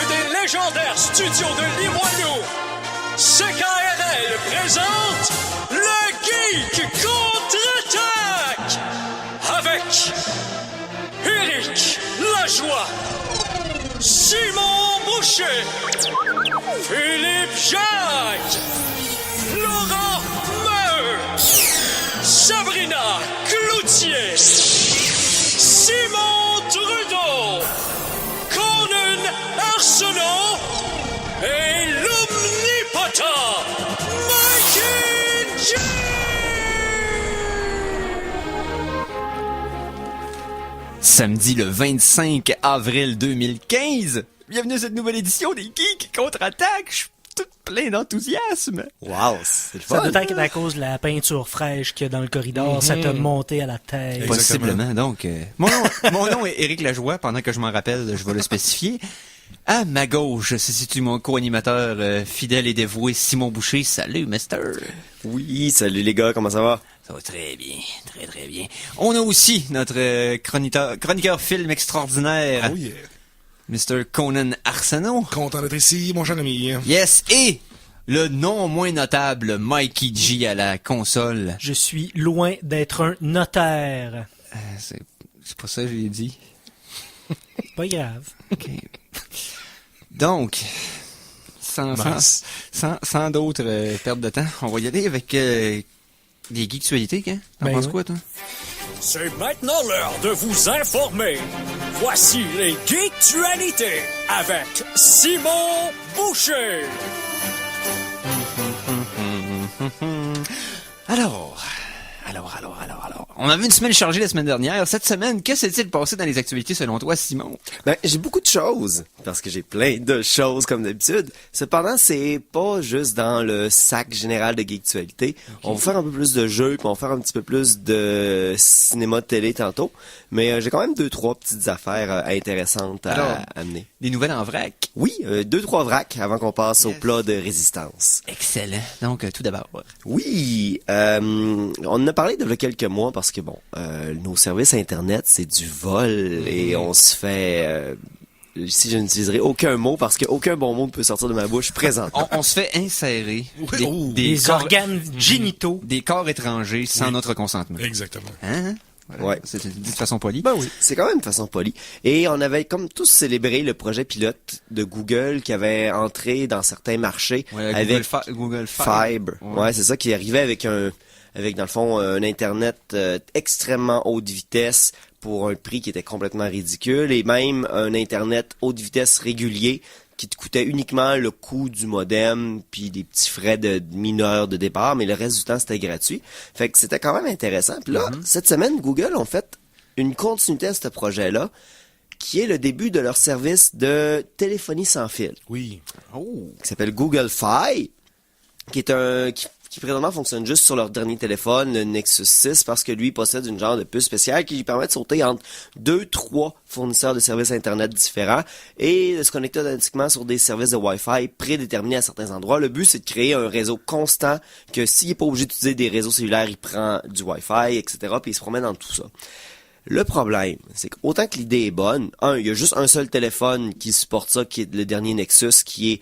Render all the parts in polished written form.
des légendaires studios de Limoilou, CKRL présente le Geek contre-attaque avec Éric Lajoie, Simon Boucher, Philippe Jacques, Laurent Maheu, Sabrina Cloutier, Simon Trudeau, Conan Arsenault et l'omnipotent Mikey J. Samedi le 25 avril 2015. Bienvenue à cette nouvelle édition des Geeks contre-attaque. Je suis tout plein d'enthousiasme. Wow, c'est le fun. Ça doit être à cause de la peinture fraîche qu'il y a dans le corridor. Ça t'a monté à la tête. Possiblement, donc. Mon nom est Éric Lajoie. Pendant que je m'en rappelle, je vais le spécifier. À ma gauche se situe mon co-animateur fidèle et dévoué Simon Boucher. Salut, mister. Oui, salut les gars, comment ça va? Ça va très bien, très très bien. On a aussi notre chroniqueur film extraordinaire. Oh yeah. Mr. Conan Arsenault. Content d'être ici, mon cher ami. Yes, et le non moins notable Mikey G à la console. Je suis loin d'être un notaire. C'est pas ça que j'ai dit. Pas grave. OK. Donc, sans d'autres pertes de temps, on va y aller avec des geektualités, hein? T'en penses quoi, toi? C'est maintenant l'heure de vous informer. Voici les Geektualités avec Simon Boucher. Alors. On avait une semaine chargée la semaine dernière. Cette semaine, que s'est-il passé dans les actualités selon toi, Simon? Ben, j'ai beaucoup de choses, parce que j'ai plein de choses comme d'habitude. Cependant, c'est pas juste dans le sac général de Geektualité. Okay. On va faire un peu plus de jeux, puis on va faire un petit peu plus de cinéma de télé tantôt. Mais j'ai quand même 2-3 petites affaires intéressantes à amener. Des nouvelles en vrac? Oui, 2-3 vracs avant qu'on passe au plat de résistance. Excellent. Donc, tout d'abord. Oui, on en a parlé de quelques mois parce que, bon, nos services Internet, c'est du vol et on se fait... ici, je n'utiliserai aucun mot parce qu'aucun bon mot ne peut sortir de ma bouche présentement. On se fait insérer des organes génitaux. Des corps étrangers sans notre consentement. Exactement. Hein? Ouais. C'est dit de façon polie. Ben oui, c'est quand même de façon polie. Et on avait comme tous célébré le projet pilote de Google qui avait entré dans certains marchés avec Google Fiber. Ouais, c'est ça, qui arrivait avec dans le fond un Internet extrêmement haute vitesse pour un prix qui était complètement ridicule et même un Internet haute vitesse régulier qui te coûtait uniquement le coût du modem puis des petits frais de mineurs de départ, mais le reste du temps c'était gratuit. Fait que c'était quand même intéressant. Puis là, cette semaine, Google ont fait une continuité à ce projet-là qui est le début de leur service de téléphonie sans fil. Oui. Qui s'appelle Google Fi, qui est qui présentement fonctionne juste sur leur dernier téléphone, le Nexus 6, parce que lui possède une genre de puce spéciale qui lui permet de sauter entre 2-3 fournisseurs de services Internet différents et de se connecter automatiquement sur des services de Wi-Fi prédéterminés à certains endroits. Le but, c'est de créer un réseau constant que s'il n'est pas obligé d'utiliser des réseaux cellulaires, il prend du Wi-Fi, etc., puis il se promène dans tout ça. Le problème, c'est qu'autant que l'idée est bonne, il y a juste un seul téléphone qui supporte ça, qui est le dernier Nexus, qui est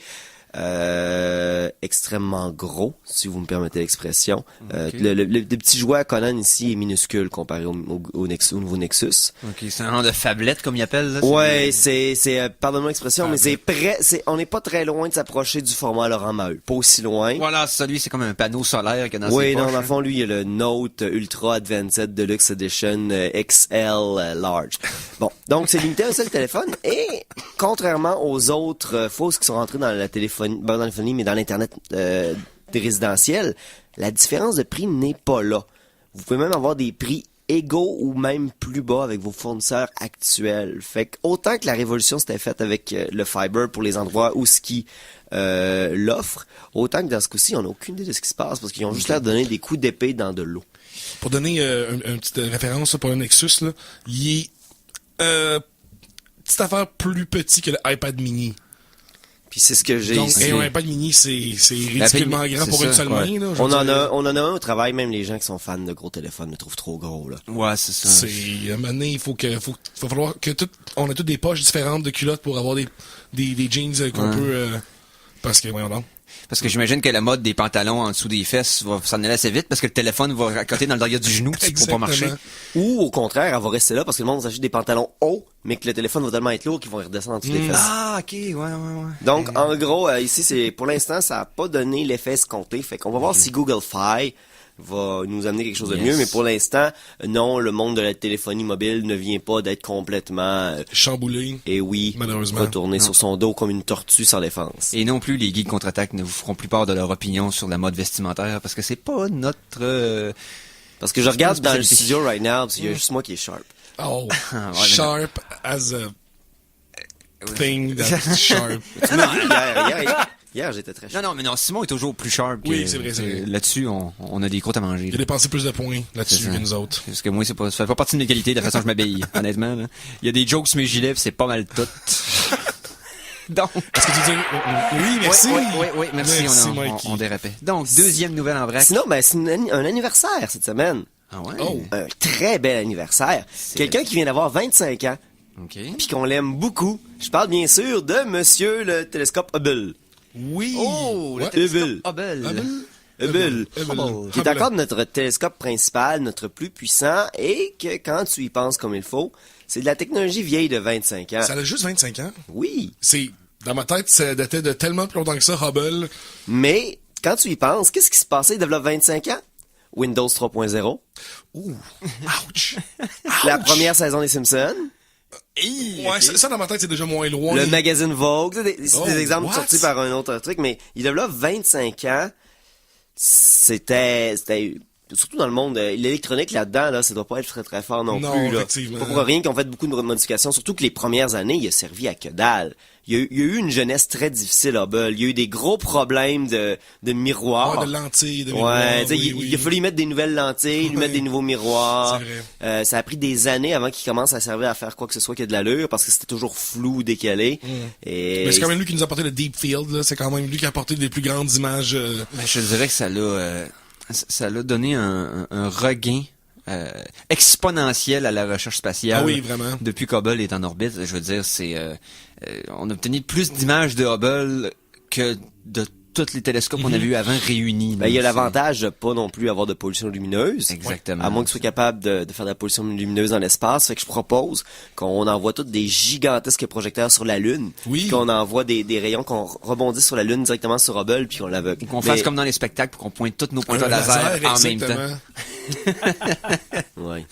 extrêmement gros, si vous me permettez l'expression. Okay. Le petit jouet à Conan ici est minuscule comparé au nouveau Nexus. Ok, c'est un genre de phablette comme ils appellent. Là, ouais, c'est pardonne-moi l'expression, mais on n'est pas très loin de s'approcher du format Laurent Maheu. Pas aussi loin. Voilà, ça, lui, c'est comme un panneau solaire qu'il y a dans ses Oui, poches. non, dans le fond, lui, il y a le Note Ultra Advanced Deluxe Edition XL Large. Bon, donc c'est limité à un seul téléphone et contrairement aux autres fausses qui sont rentrées dans la téléphonie, mais dans l'Internet des résidentiels, la différence de prix n'est pas là. Vous pouvez même avoir des prix égaux ou même plus bas avec vos fournisseurs actuels. Fait que autant que la révolution s'était faite avec le fiber pour les endroits où ski l'offre, autant que dans ce coup-ci, on n'a aucune idée de ce qui se passe parce qu'ils ont juste l'air de donner des coups d'épée dans de l'eau. Pour donner une petite référence pour le Nexus, là, il est petite affaire plus petit que l'iPad mini. Puis c'est ce que j'ai Donc, ici. et un iPad mini, c'est ridiculement grand pour c'est une ça, seule ouais. main, là. je On veux en dire. a un au travail, même les gens qui sont fans de gros téléphones le trouvent trop gros, là. Ouais, c'est ça. C'est, à un moment donné, va falloir que on a toutes des poches différentes de culottes pour avoir des jeans qu'on peut, parce que, voyons donc. Parce que j'imagine que la mode des pantalons en dessous des fesses va s'en aller assez vite parce que le téléphone va racoter dans le derrière du genou, c'est pour pas marcher. Exactement. Ou, au contraire, elle va rester là parce que le monde s'achète des pantalons hauts, mais que le téléphone va tellement être lourd qu'ils vont redescendre en dessous des fesses. Ah, ok, ouais. Donc, en gros, ici, c'est pour l'instant, ça a pas donné l'effet escompté. Fait qu'on va voir si Google Fi va nous amener quelque chose de Yes. mieux. Mais pour l'instant, non, le monde de la téléphonie mobile ne vient pas d'être complètement, Chamboulé. et oui, Malheureusement. retourné sur son dos comme une tortue sans défense. Et non plus, les geeks contre-attaque ne vous feront plus part de leur opinion sur la mode vestimentaire parce que c'est pas notre... Parce que je regarde C'est pas dans une le spécialité. studio right now, parce qu'il y a juste moi qui est sharp. Oh. ouais, Sharp as a thing that's sharp. Tu m'as vu hier, j'étais très sharp. Non, mais non, Simon est toujours plus sharp. Oui, que- c'est vrai, c'est vrai. Là-dessus, on a des croûtes à manger. Il a dépensé plus de points là-dessus C'est ça. que nous autres. Parce que moi, ça fait pas partie de mes qualités, de la façon dont je m'habille, honnêtement. Là. Il y a des jokes sur mes gilets, pis c'est pas mal tout. Donc... Est-ce que tu dis, oui, merci. Oui, merci, Mikey. on dérapait. Donc, deuxième nouvelle en vrac. Sinon, ben, c'est un anniversaire cette semaine. Ah ouais? Oh. Un très bel anniversaire. Quelqu'un qui vient d'avoir 25 ans. OK. Puis qu'on l'aime beaucoup. Je parle bien sûr de Monsieur le télescope Hubble. Oui. Oh, le Ouais. télescope Hubble. Hubble. Hubble. Hubble. Qui est encore notre télescope principal, notre plus puissant, et que quand tu y penses comme il faut, c'est de la technologie vieille de 25 ans. Ça a juste 25 ans. Oui. Dans ma tête, ça datait de tellement plus longtemps que ça, Hubble. Mais, quand tu y penses, qu'est-ce qui se passait il y a 25 ans? Windows 3.0. Ouh. Ouch. La première saison des Simpsons. Ouais, ça, dans ma tête, c'est déjà moins loin. Le magazine Vogue. C'est Oh, des exemples what? sortis par un autre truc, mais il y a 25 ans, c'était surtout dans le monde, l'électronique là-dedans, là, ça doit pas être très très fort non Non, plus, là. effectivement. Pas pour rien qu'ils ont fait beaucoup de modifications, surtout que les premières années, il a servi à que dalle. Il y a eu une jeunesse très difficile, Hubble. Il y a eu des gros problèmes de miroirs. Ouais, de lentilles, de Ouais, miroirs, tu sais, oui, il a fallu y mettre des nouvelles lentilles, lui mettre des nouveaux miroirs. C'est vrai. Ça a pris des années avant qu'il commence à servir à faire quoi que ce soit qui a de l'allure, parce que c'était toujours flou ou décalé. Et Mais c'est quand même lui qui nous a apporté le Deep Field, là. C'est quand même lui qui a apporté les plus grandes images. Ben, je dirais que ça l'a donné un regain exponentiel à la recherche spatiale. Ah oui, vraiment. Depuis qu'Hubble est en orbite, je veux dire, on a obtenu plus d'images de Hubble que de tous les télescopes qu'on avait eu avant réunis. ben, il y a Donc, l'avantage de pas non plus avoir de pollution lumineuse. Exactement. À moins que tu sois capable de faire de la pollution lumineuse dans l'espace. Fait que je propose qu'on envoie tous des gigantesques projecteurs sur la Lune. Oui. Qu'on envoie des rayons qu'on rebondisse sur la Lune directement sur Hubble puis qu'on l'aveugle. Qu'on Mais- fasse comme dans les spectacles, pour qu'on pointe tous nos pointeurs laser en même temps. exactement. Ouais.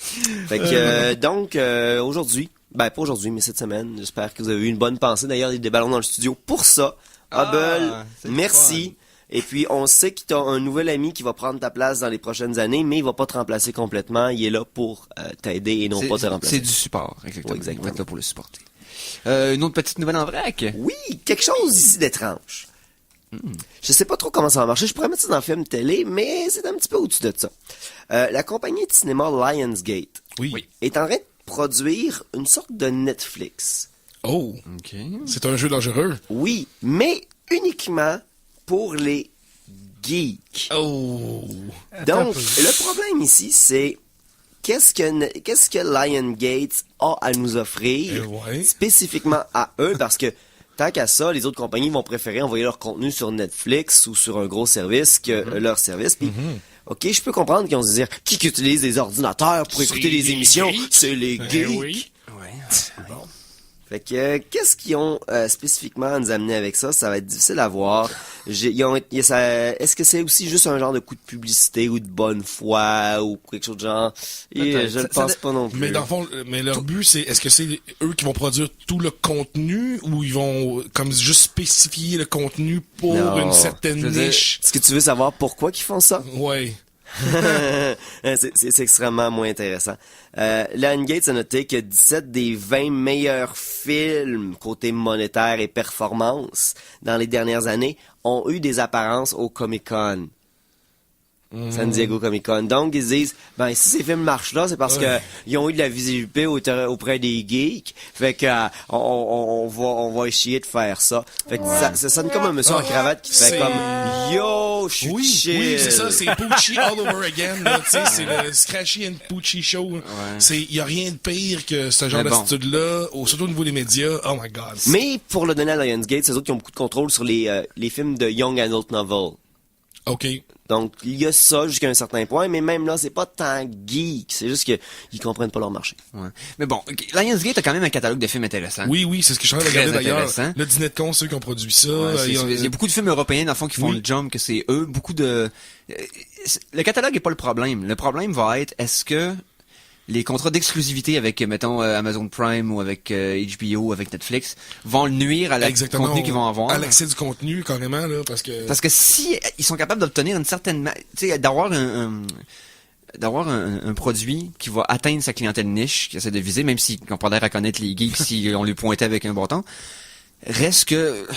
Fait que, donc, aujourd'hui, ben pas aujourd'hui, mais cette semaine, j'espère que vous avez eu une bonne pensée. D'ailleurs, il y a des ballons dans le studio pour ça. Hubble, c'est merci. Et puis, on sait que tu as un nouvel ami qui va prendre ta place dans les prochaines années, mais il va pas te remplacer complètement. Il est là pour t'aider et non pas te C'est remplacer. du support, exactement. Ouais, exactement. On va être là pour le supporter. Une autre petite nouvelle en vrac. Oui, quelque chose ici d'étrange. Je sais pas trop comment ça va marcher. Je pourrais mettre ça dans le film télé, mais c'est un petit peu au-dessus de ça. La compagnie de cinéma Lionsgate Oui. est en train de produire une sorte de Netflix. Oh. OK. C'est un jeu dangereux. Oui, mais uniquement pour les geeks. Oh. Donc, le problème ici, c'est qu'est-ce que Lionsgate a à nous offrir Ouais. spécifiquement à eux, parce que tant qu'à ça, les autres compagnies vont préférer envoyer leur contenu sur Netflix ou sur un gros service que leur service. Puis, OK, je peux comprendre qu'ils vont se dire qui utilise des ordinateurs pour écouter C'est des les émissions, geeks. c'est les geeks. Oui. Ouais. Fait que, qu'est-ce qu'ils ont spécifiquement à nous amener avec ça? Ça va être difficile à voir. Est-ce que c'est aussi juste un genre de coup de publicité ou de bonne foi ou quelque chose de genre? Et Peut-être. je ne Ça- pense ça- pas non plus. Mais dans le fond, mais leur but, c'est, est-ce que c'est eux qui vont produire tout le contenu ou ils vont, comme juste spécifier le contenu pour Non. une certaine Je veux dire, niche? Est-ce que tu veux savoir pourquoi ils font ça? Ouais. C'est extrêmement moins intéressant. Lionsgate a noté que 17 des 20 meilleurs films côté monétaire et performance dans les dernières années ont eu des apparences au Comic-Con. San Diego Comic-Con. Donc, ils se disent, ben, si ces films marchent là, c'est parce que ils ont eu de la visibilité auprès des geeks. Fait que, on va essayer de faire ça. Fait que ça sonne comme un monsieur en cravate qui fait comme, yo, je suis chill. Oui, c'est ça, c'est Poochie all over again, là, tu sais, c'est le Scratchy and Poochie show. Y a rien de pire que ce genre d'attitude-là, surtout au niveau des médias. Oh my god. Mais, pour le donner à Lionsgate, c'est eux autres qui ont beaucoup de contrôle sur les films de Young Adult Novel. OK. Donc, il y a ça jusqu'à un certain point, mais même là, c'est pas tant geek. C'est juste qu'ils comprennent pas leur marché. Ouais. Mais bon, Lionsgate a quand même un catalogue de films intéressants. Oui, c'est ce que je suis en train de regarder d'ailleurs. Intéressant. Le Dîner de cons, ceux qui ont produit ça. Il y a beaucoup de films européens, dans le fond, qui font le jump, que c'est eux. Beaucoup de... Le catalogue est pas le problème. Le problème va être, est-ce que les contrats d'exclusivité avec, mettons, Amazon Prime ou avec HBO, avec Netflix, vont nuire à la contenu qu'ils vont avoir. À l'accès du contenu, carrément, là, parce que si ils sont capables d'obtenir une certaine... Tu sais, d'avoir un produit qui va atteindre sa clientèle niche, qui essaie de viser, même s'ils ont pas l'air à connaître les geeks si on lui pointait avec un bâton, reste que...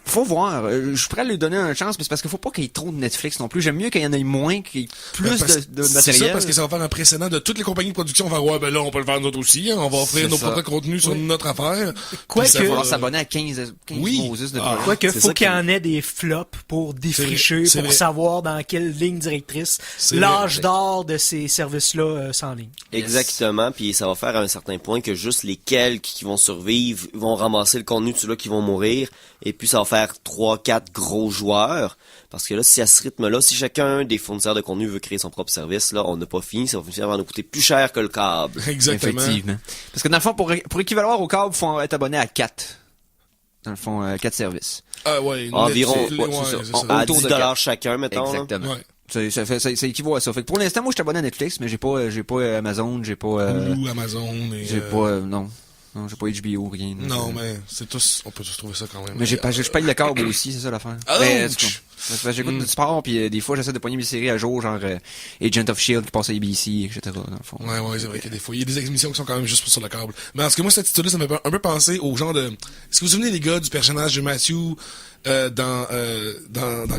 Faut voir. Je suis prêt à lui donner une chance, mais c'est parce qu'il faut pas qu'il y ait trop de Netflix non plus. J'aime mieux qu'il y en ait moins, qu'il y ait plus de matériel. C'est ça, parce que ça va faire un précédent de toutes les compagnies de production. On va voir, ben là, on peut le faire nous autres aussi. Hein. On va offrir nos propres contenus sur notre affaire. Quoique, il va falloir s'abonner à 15 Moses de Quoique, faut qu'il y en ait des flops pour défricher, pour savoir dans quelle ligne directrice l'âge d'or de ces services-là sans ligne. Exactement, puis ça va faire à un certain point que juste les quelques qui vont survivre vont ramasser le contenu de ceux-là qui vont mourir, et puis ça va faire 3-4 gros joueurs, parce que là, si à ce rythme-là, si chacun des fournisseurs de contenu veut créer son propre service, là, on n'a pas fini, ça va finir par nous coûter plus cher que le câble. Exactement. Effectivement. Parce que dans le fond, pour équivaloir au câble, il faut être abonné à 4. Dans le fond, 4 services. Ah ouais. Environ, c'est ça. à autour de 10$ chacun, mettons. Exactement. Ouais. Ça équivaut à ça. Fait que pour l'instant, moi, je suis abonné à Netflix, mais j'ai pas Amazon, j'ai pas... Hulu, Amazon et... J'ai pas... Non, j'ai pas HBO, rien. Non, mais c'est tous... On peut tous trouver ça quand même. Mais je paye le câble aussi, c'est ça l'affaire. J'écoute du sport, puis des fois, j'essaie de pogner mes séries à jour, genre Agent of S.H.I.E.L.D. qui passe à ABC, etc. dans le fond. Ouais, c'est vrai qu'il y a des fois. Il y a des émissions qui sont quand même juste sur le câble. Mais en ce que moi, cette attitude-là, ça m'a un peu pensé au genre de... Est-ce que vous vous souvenez, les gars, du personnage de Matthew dans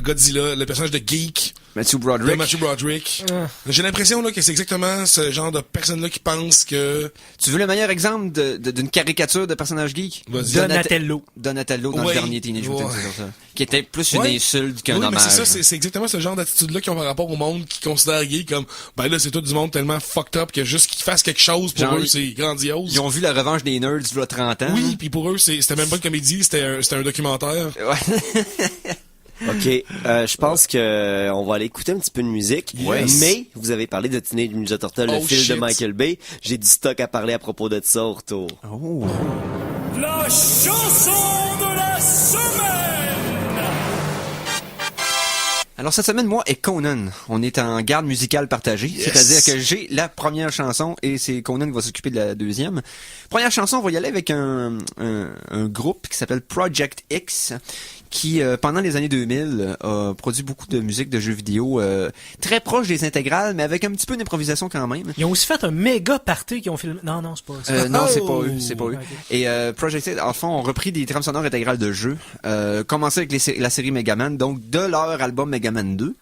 Godzilla, le personnage de Geek? Matthew Broderick. J'ai l'impression là que c'est exactement ce genre de personne-là qui pense que... Tu veux le meilleur exemple d'une caricature de personnage geek? Donatello dans le dernier Teenage Mutant Ninja Turtles. Qui était plus une insulte qu'un hommage. Mais c'est exactement ce genre d'attitude-là qu'ils ont par rapport au monde qui considère gay comme, ben là, c'est tout du monde tellement fucked up que juste qu'ils fassent quelque chose pour eux, c'est grandiose. Ils ont vu la revanche des nerds il y a 30 ans. Oui, puis pour eux, c'était même pas une comédie, c'était un documentaire. Ouais. OK, je pense que on va aller écouter un petit peu de musique. Yes. Mais vous avez parlé de Teenage Mutant Ninja Turtles, le film de Michael Bay. J'ai du stock à parler à propos de ça au retour. Oh. La chanson de la semaine! Alors cette semaine, moi et Conan, on est en garde musicale partagée. Yes. C'est-à-dire que j'ai la première chanson et c'est Conan qui va s'occuper de la deuxième. Première chanson, on va y aller avec un groupe qui s'appelle Project X, qui, pendant les années 2000, a produit beaucoup de musique de jeux vidéo très proche des intégrales, mais avec un petit peu d'improvisation quand même. Ils ont aussi fait un méga party qui ont filmé... Non, c'est pas ça. Non, c'est pas eux. Okay. Et Project X, en fond, ont repris des trames sonores intégrales de jeux. Commencé avec la série Mega Man, donc de leur album Mega Man 2.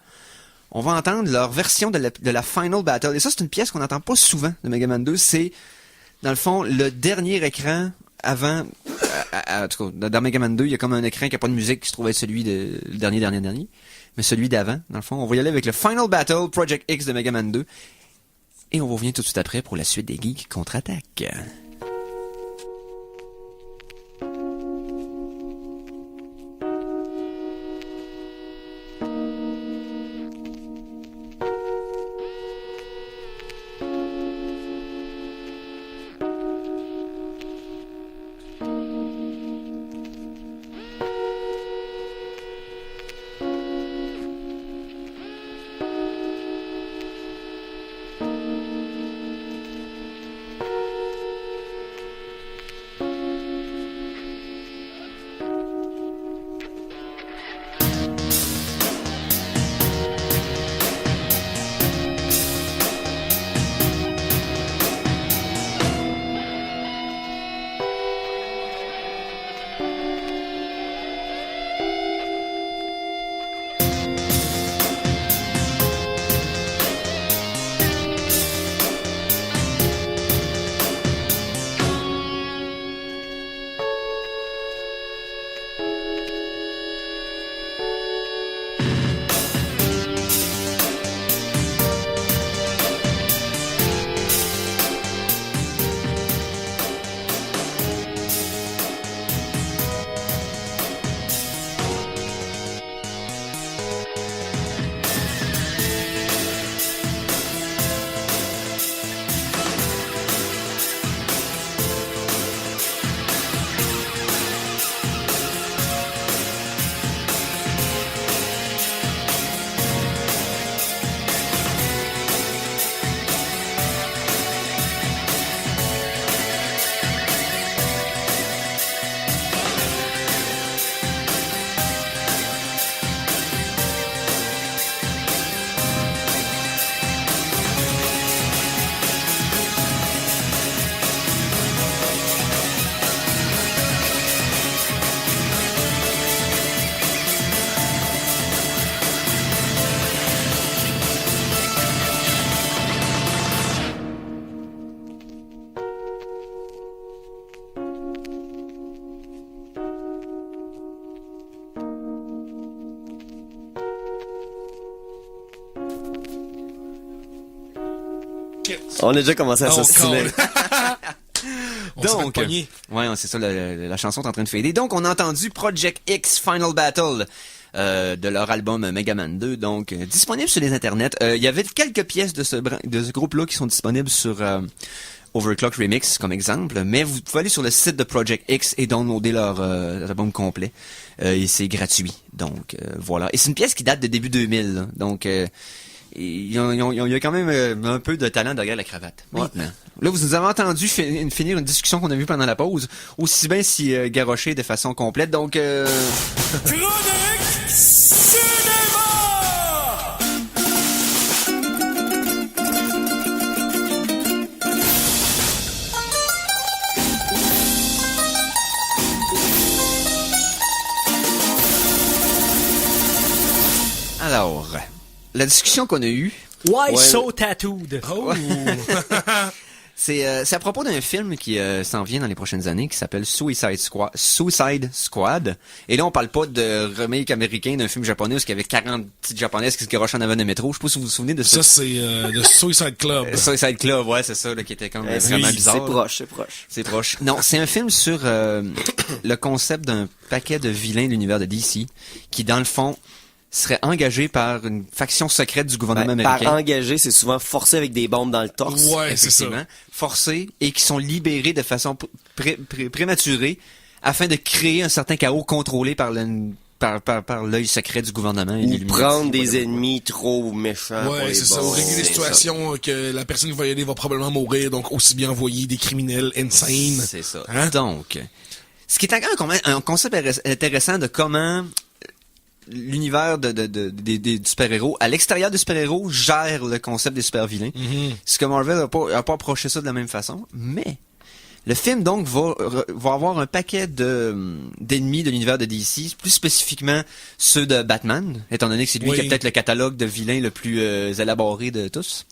On va entendre leur version de la Final Battle. Et ça, c'est une pièce qu'on n'entend pas souvent de Mega Man 2. C'est, dans le fond, le dernier écran avant... en tout cas, dans Mega Man 2, il y a comme un écran qui n'a pas de musique qui se trouve être celui de le dernier. Mais celui d'avant, dans le fond. On va y aller avec le Final Battle Project X de Mega Man 2. Et on va revenir tout de suite après pour la suite des Geeks contre-attaque. On a déjà commencé à s'ostiner. On s'est fait Donc, pogner. ouais, c'est ça, la chanson est en train de fader. Donc, on a entendu Project X Final Battle de leur album Mega Man 2, donc disponible sur les internets. Il y avait quelques pièces de ce groupe-là qui sont disponibles sur Overclock Remix, comme exemple, mais vous pouvez aller sur le site de Project X et downloader leur album complet. Et c'est gratuit, donc voilà. Et c'est une pièce qui date de début 2000, là. Donc... il y a quand même un peu de talent derrière la cravate. Maintenant. Là, vous nous avez entendu finir une discussion qu'on a vue pendant la pause, aussi bien si garoché de façon complète. Donc, Chronique Cinéma! alors, la discussion qu'on a eue, Why Ouais. so tattooed? Oh! c'est à propos d'un film qui s'en vient dans les prochaines années, qui s'appelle Suicide Squad. Et là, on parle pas de remake américain d'un film japonais où il y avait 40 petites japonaises qui se garochaient en avant d'un métro. Je sais pas si vous vous souvenez de Ça, c'est le Suicide Club. Suicide Club, ouais, c'est ça, là, qui était comme Oui, vraiment bizarre. c'est proche, c'est proche. C'est proche. Non, c'est un film sur le concept d'un paquet de vilains de l'univers de DC qui, dans le fond, serait engagé par une faction secrète du gouvernement Par américain. engagé, c'est souvent forcé avec des bombes dans le torse. Ouais, c'est ça. Effectivement, forcés et qui sont libérés de façon prématurée afin de créer un certain chaos contrôlé par l'œil secret du gouvernement. Et Ou l'Illuminati, prendre des whatever. ennemis trop méchants. pour Ouais, les c'est ça. bons. Ou régler des C'est situations que la personne qui va y aller va probablement mourir, donc aussi bien envoyer des criminels insane. C'est ça. Hein? Donc, ce qui est encore un concept intéressant de comment l'univers des super-héros, à l'extérieur des super-héros, gère le concept des super-vilains. C'est que Marvel a pas approché ça de la même façon, mais le film, donc, va avoir un paquet d'ennemis de l'univers de DC, plus spécifiquement ceux de Batman, étant donné que c'est lui Oui. qui a peut-être le catalogue de vilains le plus élaboré de tous.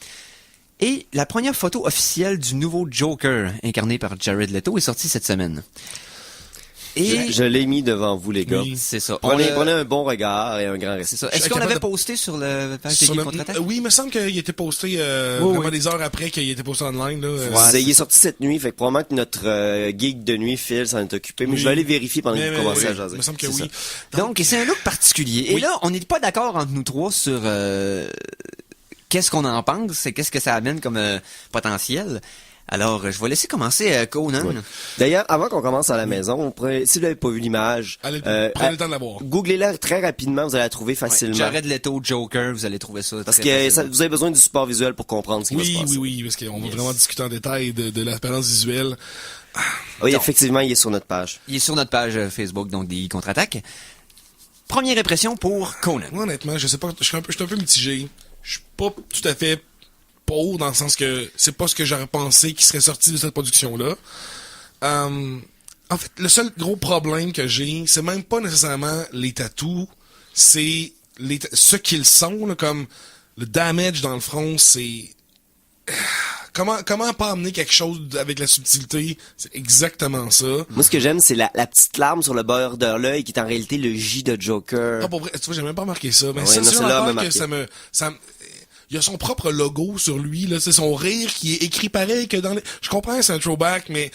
Et la première photo officielle du nouveau Joker, incarné par Jared Leto, est sortie cette semaine. Et Je l'ai mis devant vous, les gars. Oui. c'est ça. Prenez On l'a- un bon regard et un grand c'est respect. ça. Je Est-ce suis qu'on capable l'avait de- posté sur le page Sur de le- contre-attaque? Oui, il me semble qu'il était posté vraiment des heures après qu'il était posté online. Là. Ouais. Il est sorti cette nuit, fait que probablement que notre geek de nuit, Phil, s'en est occupé. Mais Oui. je vais aller vérifier pendant que Mais- vous commencez oui, à jaser. il me semble que C'est oui. ça. Donc, et c'est un look particulier. Et Oui. là, on n'est pas d'accord entre nous trois sur qu'est-ce qu'on en pense et qu'est-ce que ça amène comme potentiel. Alors, je vais laisser commencer Conan. Ouais. D'ailleurs, avant qu'on commence à la maison, si vous n'avez pas vu l'image, Allez, prenez le temps de la voir. googlez-la très rapidement, vous allez la trouver Ouais, facilement. Jared Leto, Joker, vous allez trouver ça Parce très que facilement. vous avez besoin du support visuel pour comprendre ce qui va se passer. Oui, parce qu'on va vraiment discuter en détail de l'apparence visuelle. Oui, effectivement, il est sur notre page. Il est sur notre page Facebook, donc des contre-attaques. Première impression pour Conan. Moi, honnêtement, je sais pas, je suis un peu mitigé. Je suis pas tout à fait pour, dans le sens que c'est pas ce que j'aurais pensé qui serait sorti de cette production-là. En fait, le seul gros problème que j'ai, c'est même pas nécessairement les tatous, c'est ce qu'ils sont, là, comme le damage dans le front, c'est... Comment pas amener quelque chose avec la subtilité? C'est exactement ça. Moi, ce que j'aime, c'est la petite larme sur le bord de l'œil qui est en réalité le J de Joker. Ah, pour vrai, tu vois, j'ai même pas remarqué ça. Mais Ouais, ça, non, c'est une celle-là affaire m'a que marqué. il y a son propre logo sur lui, là. C'est son rire qui est écrit pareil que dans les... Je comprends, c'est un throwback, mais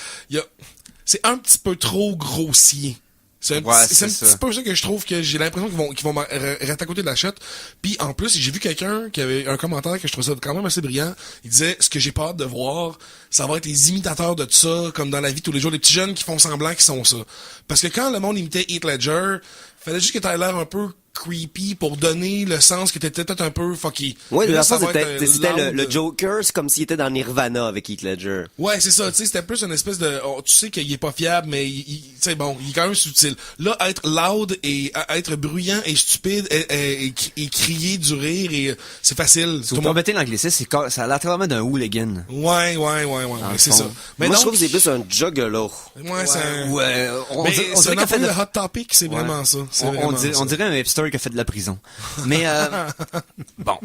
c'est un petit peu trop grossier. C'est un, Ouais, c'est un c'est petit ça. peu ça que je trouve que j'ai l'impression qu'ils vont rester à côté de la shot. Puis en plus, j'ai vu quelqu'un qui avait un commentaire que je trouve ça quand même assez brillant. Il disait, ce que j'ai peur de voir, ça va être les imitateurs de ça, comme dans la vie de tous les jours, les petits jeunes qui font semblant qu'ils sont ça. Parce que quand le monde imitait Heath Ledger, fallait juste que t'aies l'air un peu creepy pour donner le sens que t'étais peut-être un peu fucky. Ouais, Mais la là, ça fois, va être, c'était loud. le Joker, c'est comme s'il était dans Nirvana avec Heath Ledger. Ouais, c'est ça, tu sais, c'était plus une espèce de, tu sais qu'il est pas fiable, mais tu sais, bon, il est quand même subtil. Là, être loud et être bruyant et stupide et crier du rire et c'est facile. Si Tout vous le monde- permettez l'anglicisme, ça a l'air vraiment d'un hooligan. Ouais, le c'est fond. ça. Mais Moi, non, je trouve que c'est plus un juggalo. ouais, c'est un... Ouais, on Mais dirait c'est un qu'il a fait peu de le hot topic, c'est Ouais. vraiment ça. C'est On vraiment ça. dirait un hipster qui a fait de la prison. Mais, bon,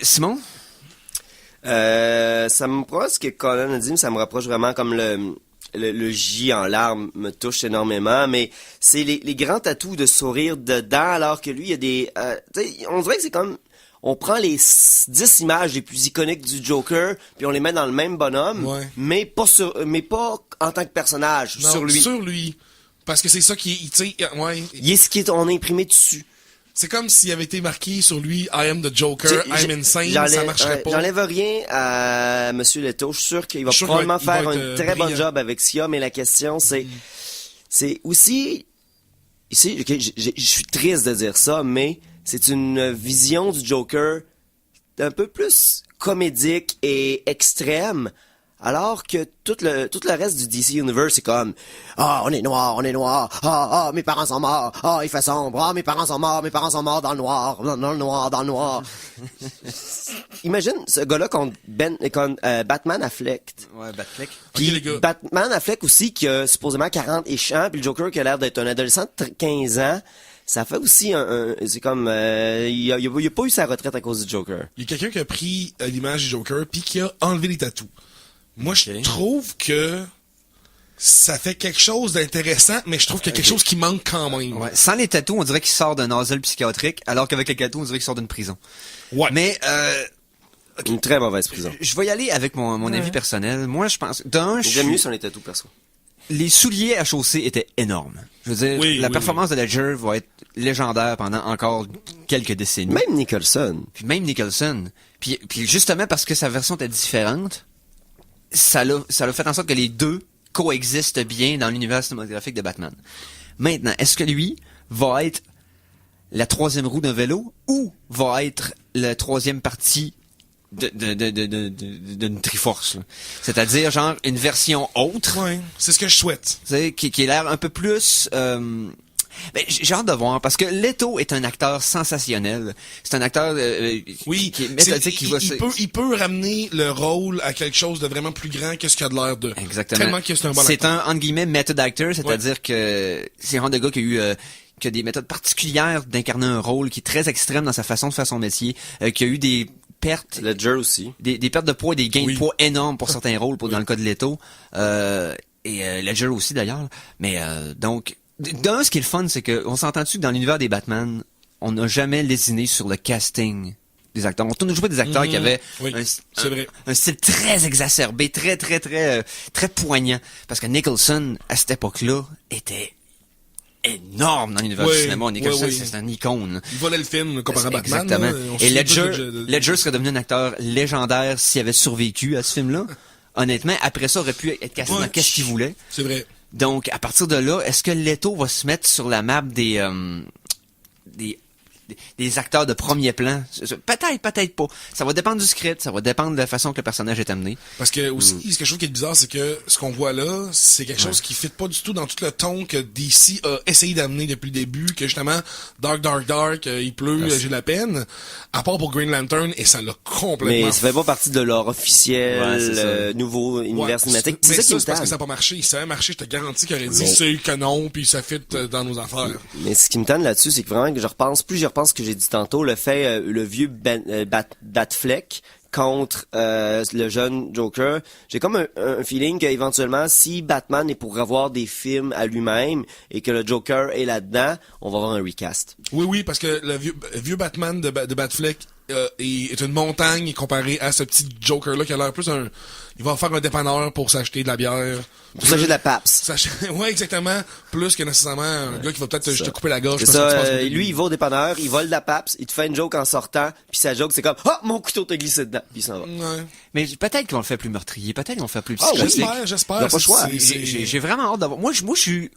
Simon? Ça me proche ce que Colin a dit, mais ça me rapproche vraiment comme le J en larmes me touche énormément, mais c'est les grands tatous de sourire dedans, alors que lui, il y a des... tu sais, on dirait que c'est comme... on prend les 10 images les plus iconiques du Joker, puis on les met dans le même bonhomme, Ouais. mais pas en tant que personnage, Non, sur lui. Sur lui. Parce que c'est ça qui est, tu sais, ouais. On est imprimé dessus. C'est comme s'il avait été marqué sur lui, I am the Joker, Tu sais, I'm insane, ça marcherait pas. J'enlève rien à Monsieur Leto. Je suis sûr qu'il va Je suis sûr probablement qu'il va faire être, un très bon brillant. job avec Sia, mais la question c'est aussi, ici, je suis triste de dire ça, mais c'est une vision du Joker un peu plus comédique et extrême, alors que tout le reste du DC Universe, c'est comme, on est noir, mes parents sont morts, il fait sombre, mes parents sont morts dans le noir, dans le noir. Imagine ce gars-là contre Batman Affleck. Ouais, Batfleck. Puis Ok, les gars. Batman Affleck aussi, qui a supposément 40 et champs, puis le Joker qui a l'air d'être un adolescent de 15 ans. Ça fait aussi c'est comme, il a pas eu sa retraite à cause du Joker. Il y a quelqu'un qui a pris l'image du Joker puis qui a enlevé les tatous. Moi, je trouve que ça fait quelque chose d'intéressant, mais je trouve qu'il y a quelque chose qui manque quand même. Ouais. Sans les tatous, on dirait qu'il sort d'un asile psychiatrique, alors qu'avec les tatous, on dirait qu'il sort d'une prison. Ouais. Mais Une très mauvaise prison. je vais y aller avec mon avis personnel. Moi, je pense... J'aime mieux sur les tatous, perso. Les souliers à chaussée étaient énormes. Je veux dire, Oui, la oui, performance de Ledger va être légendaire pendant encore quelques décennies. Même Nicholson. Puis même Nicholson. Puis justement parce que sa version était différente, ça l'a fait en sorte que les deux coexistent bien dans l'univers cinématographique de Batman. Maintenant, est-ce que lui va être la troisième roue d'un vélo ou va être la troisième partie d'une Triforce, là? C'est-à-dire genre une version autre, Ouais, c'est ce que je souhaite. tu sais, qui a l'air un peu plus j'ai hâte de voir parce que Leto est un acteur sensationnel. C'est un acteur Oui, qui est méthodique, il peut ramener le rôle à quelque chose de vraiment plus grand que ce qu'il a de l'air de. Exactement. Tellement que c'est un bon C'est acteur. un entre guillemets method actor, c'est-à-dire que c'est un de gars qui a des méthodes particulières d'incarner un rôle, qui est très extrême dans sa façon de faire son métier, qui a eu des pertes, Ledger aussi. des pertes de poids et des gains Oui. de poids énormes pour certains rôles, dans le cas de Leto, et Ledger aussi d'ailleurs. Mais donc, d'un, ce qui est le fun, c'est que on s'entend-tu que dans l'univers des Batman, on n'a jamais lésiné sur le casting des acteurs. On a toujours des acteurs qui avaient Oui, c'est vrai. un style très exacerbé, très poignant. Parce que Nicholson, à cette époque-là, était énorme dans l'univers du cinéma. Nicholson, c'est un icône. Il volait le film comparé à Batman. Exactement. là, on se Et souvient Ledger serait devenu un acteur légendaire s'il avait survécu à ce film-là. Honnêtement, après ça, aurait pu être cassé dans qu'est-ce qu'il voulait. C'est vrai. Donc, à partir de là, est-ce que Leto va se mettre sur la map des acteurs de premier plan? Peut-être pas. Ça va dépendre du script, ça va dépendre de la façon que le personnage est amené. Parce que aussi, ce que je trouve qui est bizarre, c'est que ce qu'on voit là, c'est quelque chose qui fit pas du tout dans tout le ton que DC a essayé d'amener depuis le début, que justement, Dark, il pleut, j'ai la peine, à part pour Green Lantern, et ça l'a complètement... Mais ça fait pas partie de leur officiel Ouais, c'est ça. nouveau univers cinématique. Mais C'est ça qui me c'est parce que tanne. ça n'a pas marché. Si ça avait marché, je te garantis qu'il aurait dit c'est canon, puis ça fit dans nos affaires. Mais ce qui me tanne là-dessus, c'est que vraiment que je repense ce que j'ai dit tantôt, le fait, le vieux Batfleck contre le jeune Joker, j'ai comme un feeling qu'éventuellement, si Batman est pour avoir des films à lui-même et que le Joker est là-dedans, on va avoir un recast. Oui, parce que le vieux Batman de Batfleck est une montagne comparé à ce petit Joker-là qui a l'air plus un... Il va faire un dépanneur pour s'acheter de la bière. Pour ça, j'ai de la PAPS. Ouais, exactement. Plus que nécessairement un gars qui va peut-être juste te couper la gorge. C'est parce que tu ça, passes au lui, il va au dépanneur, il vole de la PAPS, il te fait une joke en sortant, puis sa joke, c'est comme « Ah, mon couteau t'a glissé dedans! » Puis il s'en va. Ouais. Mais peut-être qu'on le fait plus meurtrier, peut-être qu'on le fait plus psychologique. J'espère. Il y a pas le choix. J'ai vraiment hâte d'avoir... Moi, je suis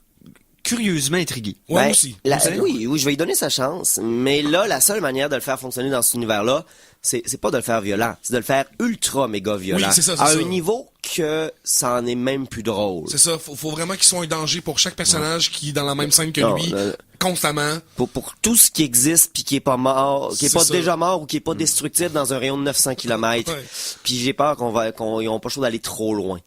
curieusement intrigué. Ouais, moi Ben, aussi. Oui, je vais lui donner sa chance. Mais là, la seule manière de le faire fonctionner dans cet univers-là, c'est pas de le faire violent, c'est de le faire ultra méga violent. Oui, c'est ça, à ça. un niveau que ça en est même plus drôle. C'est ça. Faut vraiment qu'il soit un danger pour chaque personnage qui est dans la même scène que Non, lui, constamment. Pour tout ce qui existe puis qui est pas mort, qui est C'est pas ça. déjà mort ou qui est pas destructible dans un rayon de 900 km. Ouais. Puis j'ai peur qu'ils ont pas le choix d'aller trop loin.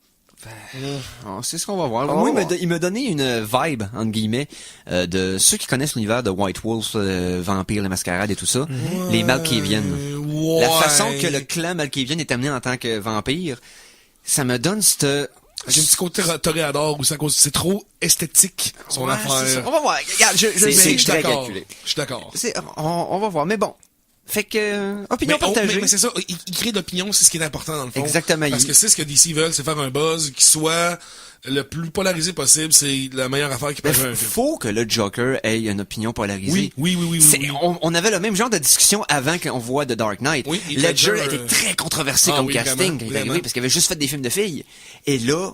C'est ce qu'on va voir. On Moi, va voir. il m'a donné une vibe, entre guillemets, de ceux qui connaissent l'univers de White Wolf, Vampire, la Mascarade et tout ça, les Malkavian. Ouais. La façon que le clan Malkavian est amené en tant que vampire, ça me donne cette... J'ai un petit côté toréador où c'est trop esthétique, son Ouais, affaire. c'est ça. On va voir. Regarde, C'est Je suis très d'accord. calculé. Je suis d'accord. on va voir. Mais bon, Fait que, opinion partagée. Mais c'est ça, il crée d'opinion, c'est ce qui est important dans le fond. Exactement. Parce que c'est ce que DC veulent, c'est faire un buzz qui soit le plus polarisé possible, c'est la meilleure affaire qui peut faire un film. Faut que le Joker ait une opinion polarisée. Oui. On avait le même genre de discussion avant qu'on voit The Dark Knight. Oui, Ledger était très controversé comme casting quand il est arrivé parce qu'il avait juste fait des films de filles. Et là,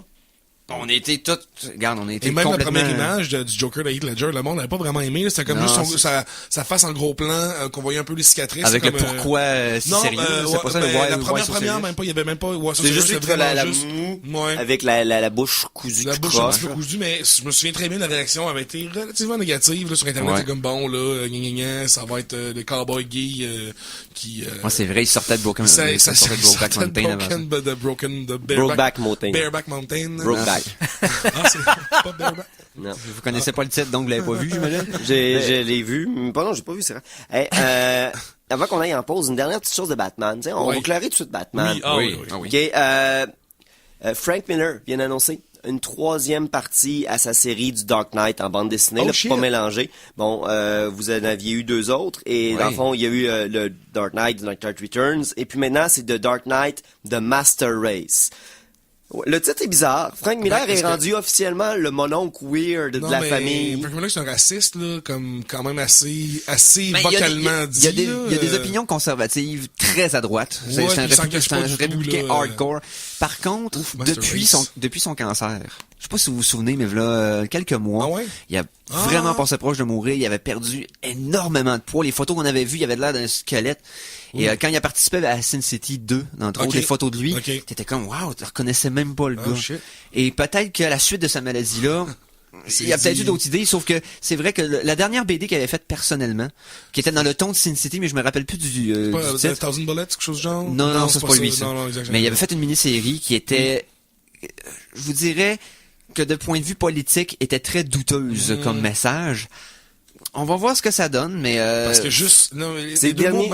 on était tous, regarde, on était et même complètement... la première image du Joker de Heath Ledger, le monde n'avait pas vraiment aimé. C'était comme juste sa face en gros plan, qu'on voyait un peu les cicatrices. Avec comme, le pourquoi si sérieux. C'est pas ça le la première, même pas, il y avait même pas. C'est juste la moue, avec la bouche cousue. La bouche un petit peu cousue, mais je me souviens très bien, la réaction avait été relativement négative, là, sur Internet. C'est comme bon, là, ça va être le cowboy gay, qui, c'est vrai, il sortait de Brokeback Mountain. Bareback Mountain. Brokeback. C'est pas Bareback. Non. Vous connaissez pas le titre, donc vous l'avez pas vu, j'imagine? Je l'ai vu. Non, j'ai pas vu, c'est vrai. Hey, avant qu'on aille en pause, une dernière petite chose de Batman. T'sais, on va clarer tout de suite Batman. Oui. OK, Frank Miller vient d'annoncer une 3e partie à sa série du Dark Knight en bande dessinée, pour pas mélanger. Bon, vous en aviez eu 2 autres, et dans le fond, il y a eu le Dark Knight, The Dark Knight Returns, et puis maintenant, c'est The Dark Knight, The Master Race. Le titre est bizarre. Frank Miller est rendu officiellement le mononcle weird de la famille. Frank Miller, c'est un raciste, là, comme quand même assez vocalement dit. Il y a des opinions conservatives très à droite. C'est un républicain hardcore. Par contre, depuis son cancer, je sais pas si vous vous souvenez, mais voilà quelques mois, il a vraiment passé proche de mourir. Il avait perdu énormément de poids. Les photos qu'on avait vues, il avait l'air d'un squelette. Et quand il a participé à Sin City 2, entre autres, les photos de lui, t'étais comme, wow, tu reconnaissais même pas le gars. Et peut-être qu'à la suite de sa maladie-là, il y a peut-être eu d'autres idées, sauf que c'est vrai que la dernière BD qu'il avait faite personnellement, qui était dans le ton de Sin City, mais je me rappelle plus du titre. Thousand Bullets, quelque chose de genre? Non, c'est pas lui, ça. Mais il avait fait une mini-série qui était, je vous dirais, que de point de vue politique, était très douteuse comme message. On va voir ce que ça donne, mais parce que juste ces dernières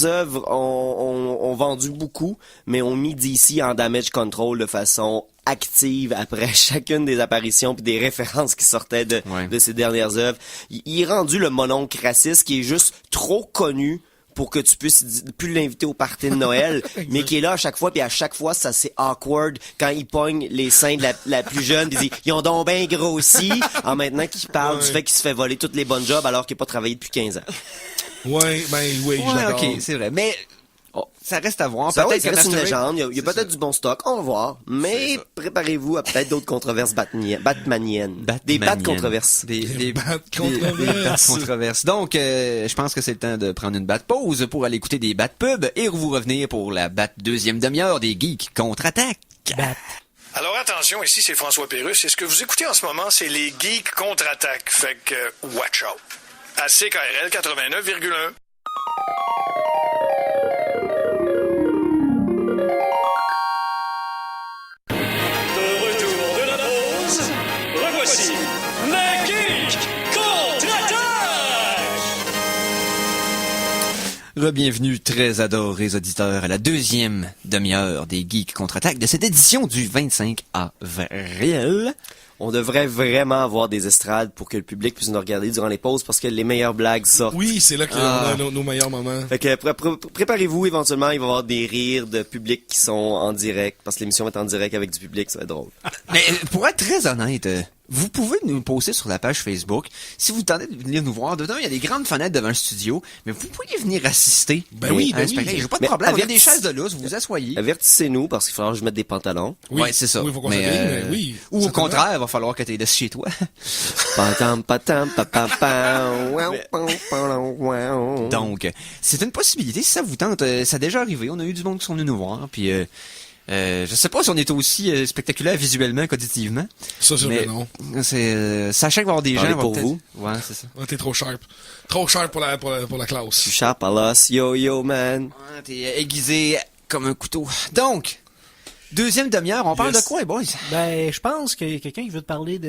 œuvres ont vendu beaucoup, mais ont mis DC en damage control de façon active après chacune des apparitions puis des références qui sortaient de ces dernières œuvres. Il est rendu le mononcle raciste qui est juste trop connu pour que tu puisses plus l'inviter au party de Noël, mais qui est là à chaque fois, puis à chaque fois, ça c'est awkward quand il pogne les seins de la plus jeune, puis ils ont donc bien grossi, en maintenant qu'il parle du fait qu'il se fait voler toutes les bonnes jobs alors qu'il n'a pas travaillé depuis 15 ans. Oui, je suis d'accord. Ok, c'est vrai, mais ça reste à voir. Ça reste une légende, il y a peut-être du bon stock, on va voir, mais préparez-vous à peut-être d'autres controverses batmaniennes. Des battes controverses. Des battes controverses. Donc, je pense que c'est le temps de prendre une batte pause pour aller écouter des battes pubs et vous revenir pour la batte deuxième demi-heure des Geeks contre-attaque. Alors attention, ici c'est François Pérusse et ce que vous écoutez en ce moment, c'est les Geeks contre-attaque. Fait que, watch out. À CKRL 89,1. Revoici les Geeks contre-attaque! Bienvenue, très adorés auditeurs, à la deuxième demi-heure des Geeks contre-attaque de cette édition du 25 avril. On devrait vraiment avoir des estrades pour que le public puisse nous regarder durant les pauses parce que les meilleures blagues sortent. Oui, c'est là qu'on a nos meilleurs moments. Fait que préparez-vous, éventuellement, il va y avoir des rires de public qui sont en direct parce que l'émission va être en direct avec du public, ça va être drôle. Mais pour être très honnête, vous pouvez nous poster sur la page Facebook. Si vous tentez de venir nous voir, dedans, il y a des grandes fenêtres devant le studio, mais vous pourriez venir assister. Oui. J'ai pas de problème. Il y a des chaises de lousse, vous vous asseyez. Avertissez-nous parce qu'il va falloir que je mette des pantalons. Oui, c'est ça. Oui, faut qu'on s'habille, oui. Ou au contraire, il va falloir que tu laisses chez toi. Donc, c'est une possibilité si ça vous tente. Ça a déjà arrivé. On a eu du monde qui sont venus nous voir, puis je sais pas si on est aussi spectaculaire visuellement qu'auditivement. Ça, c'est vrai, non. Sachant qu'il va y avoir des gens pour vous. Ouais, c'est ça. T'es trop sharp. Trop sharp pour la classe. Je suis sharp à l'os. Yo, man. Ouais, t'es aiguisé comme un couteau. Donc, deuxième demi-heure, on parle de quoi, boys? Ben, je pense qu'il y a quelqu'un qui veut te parler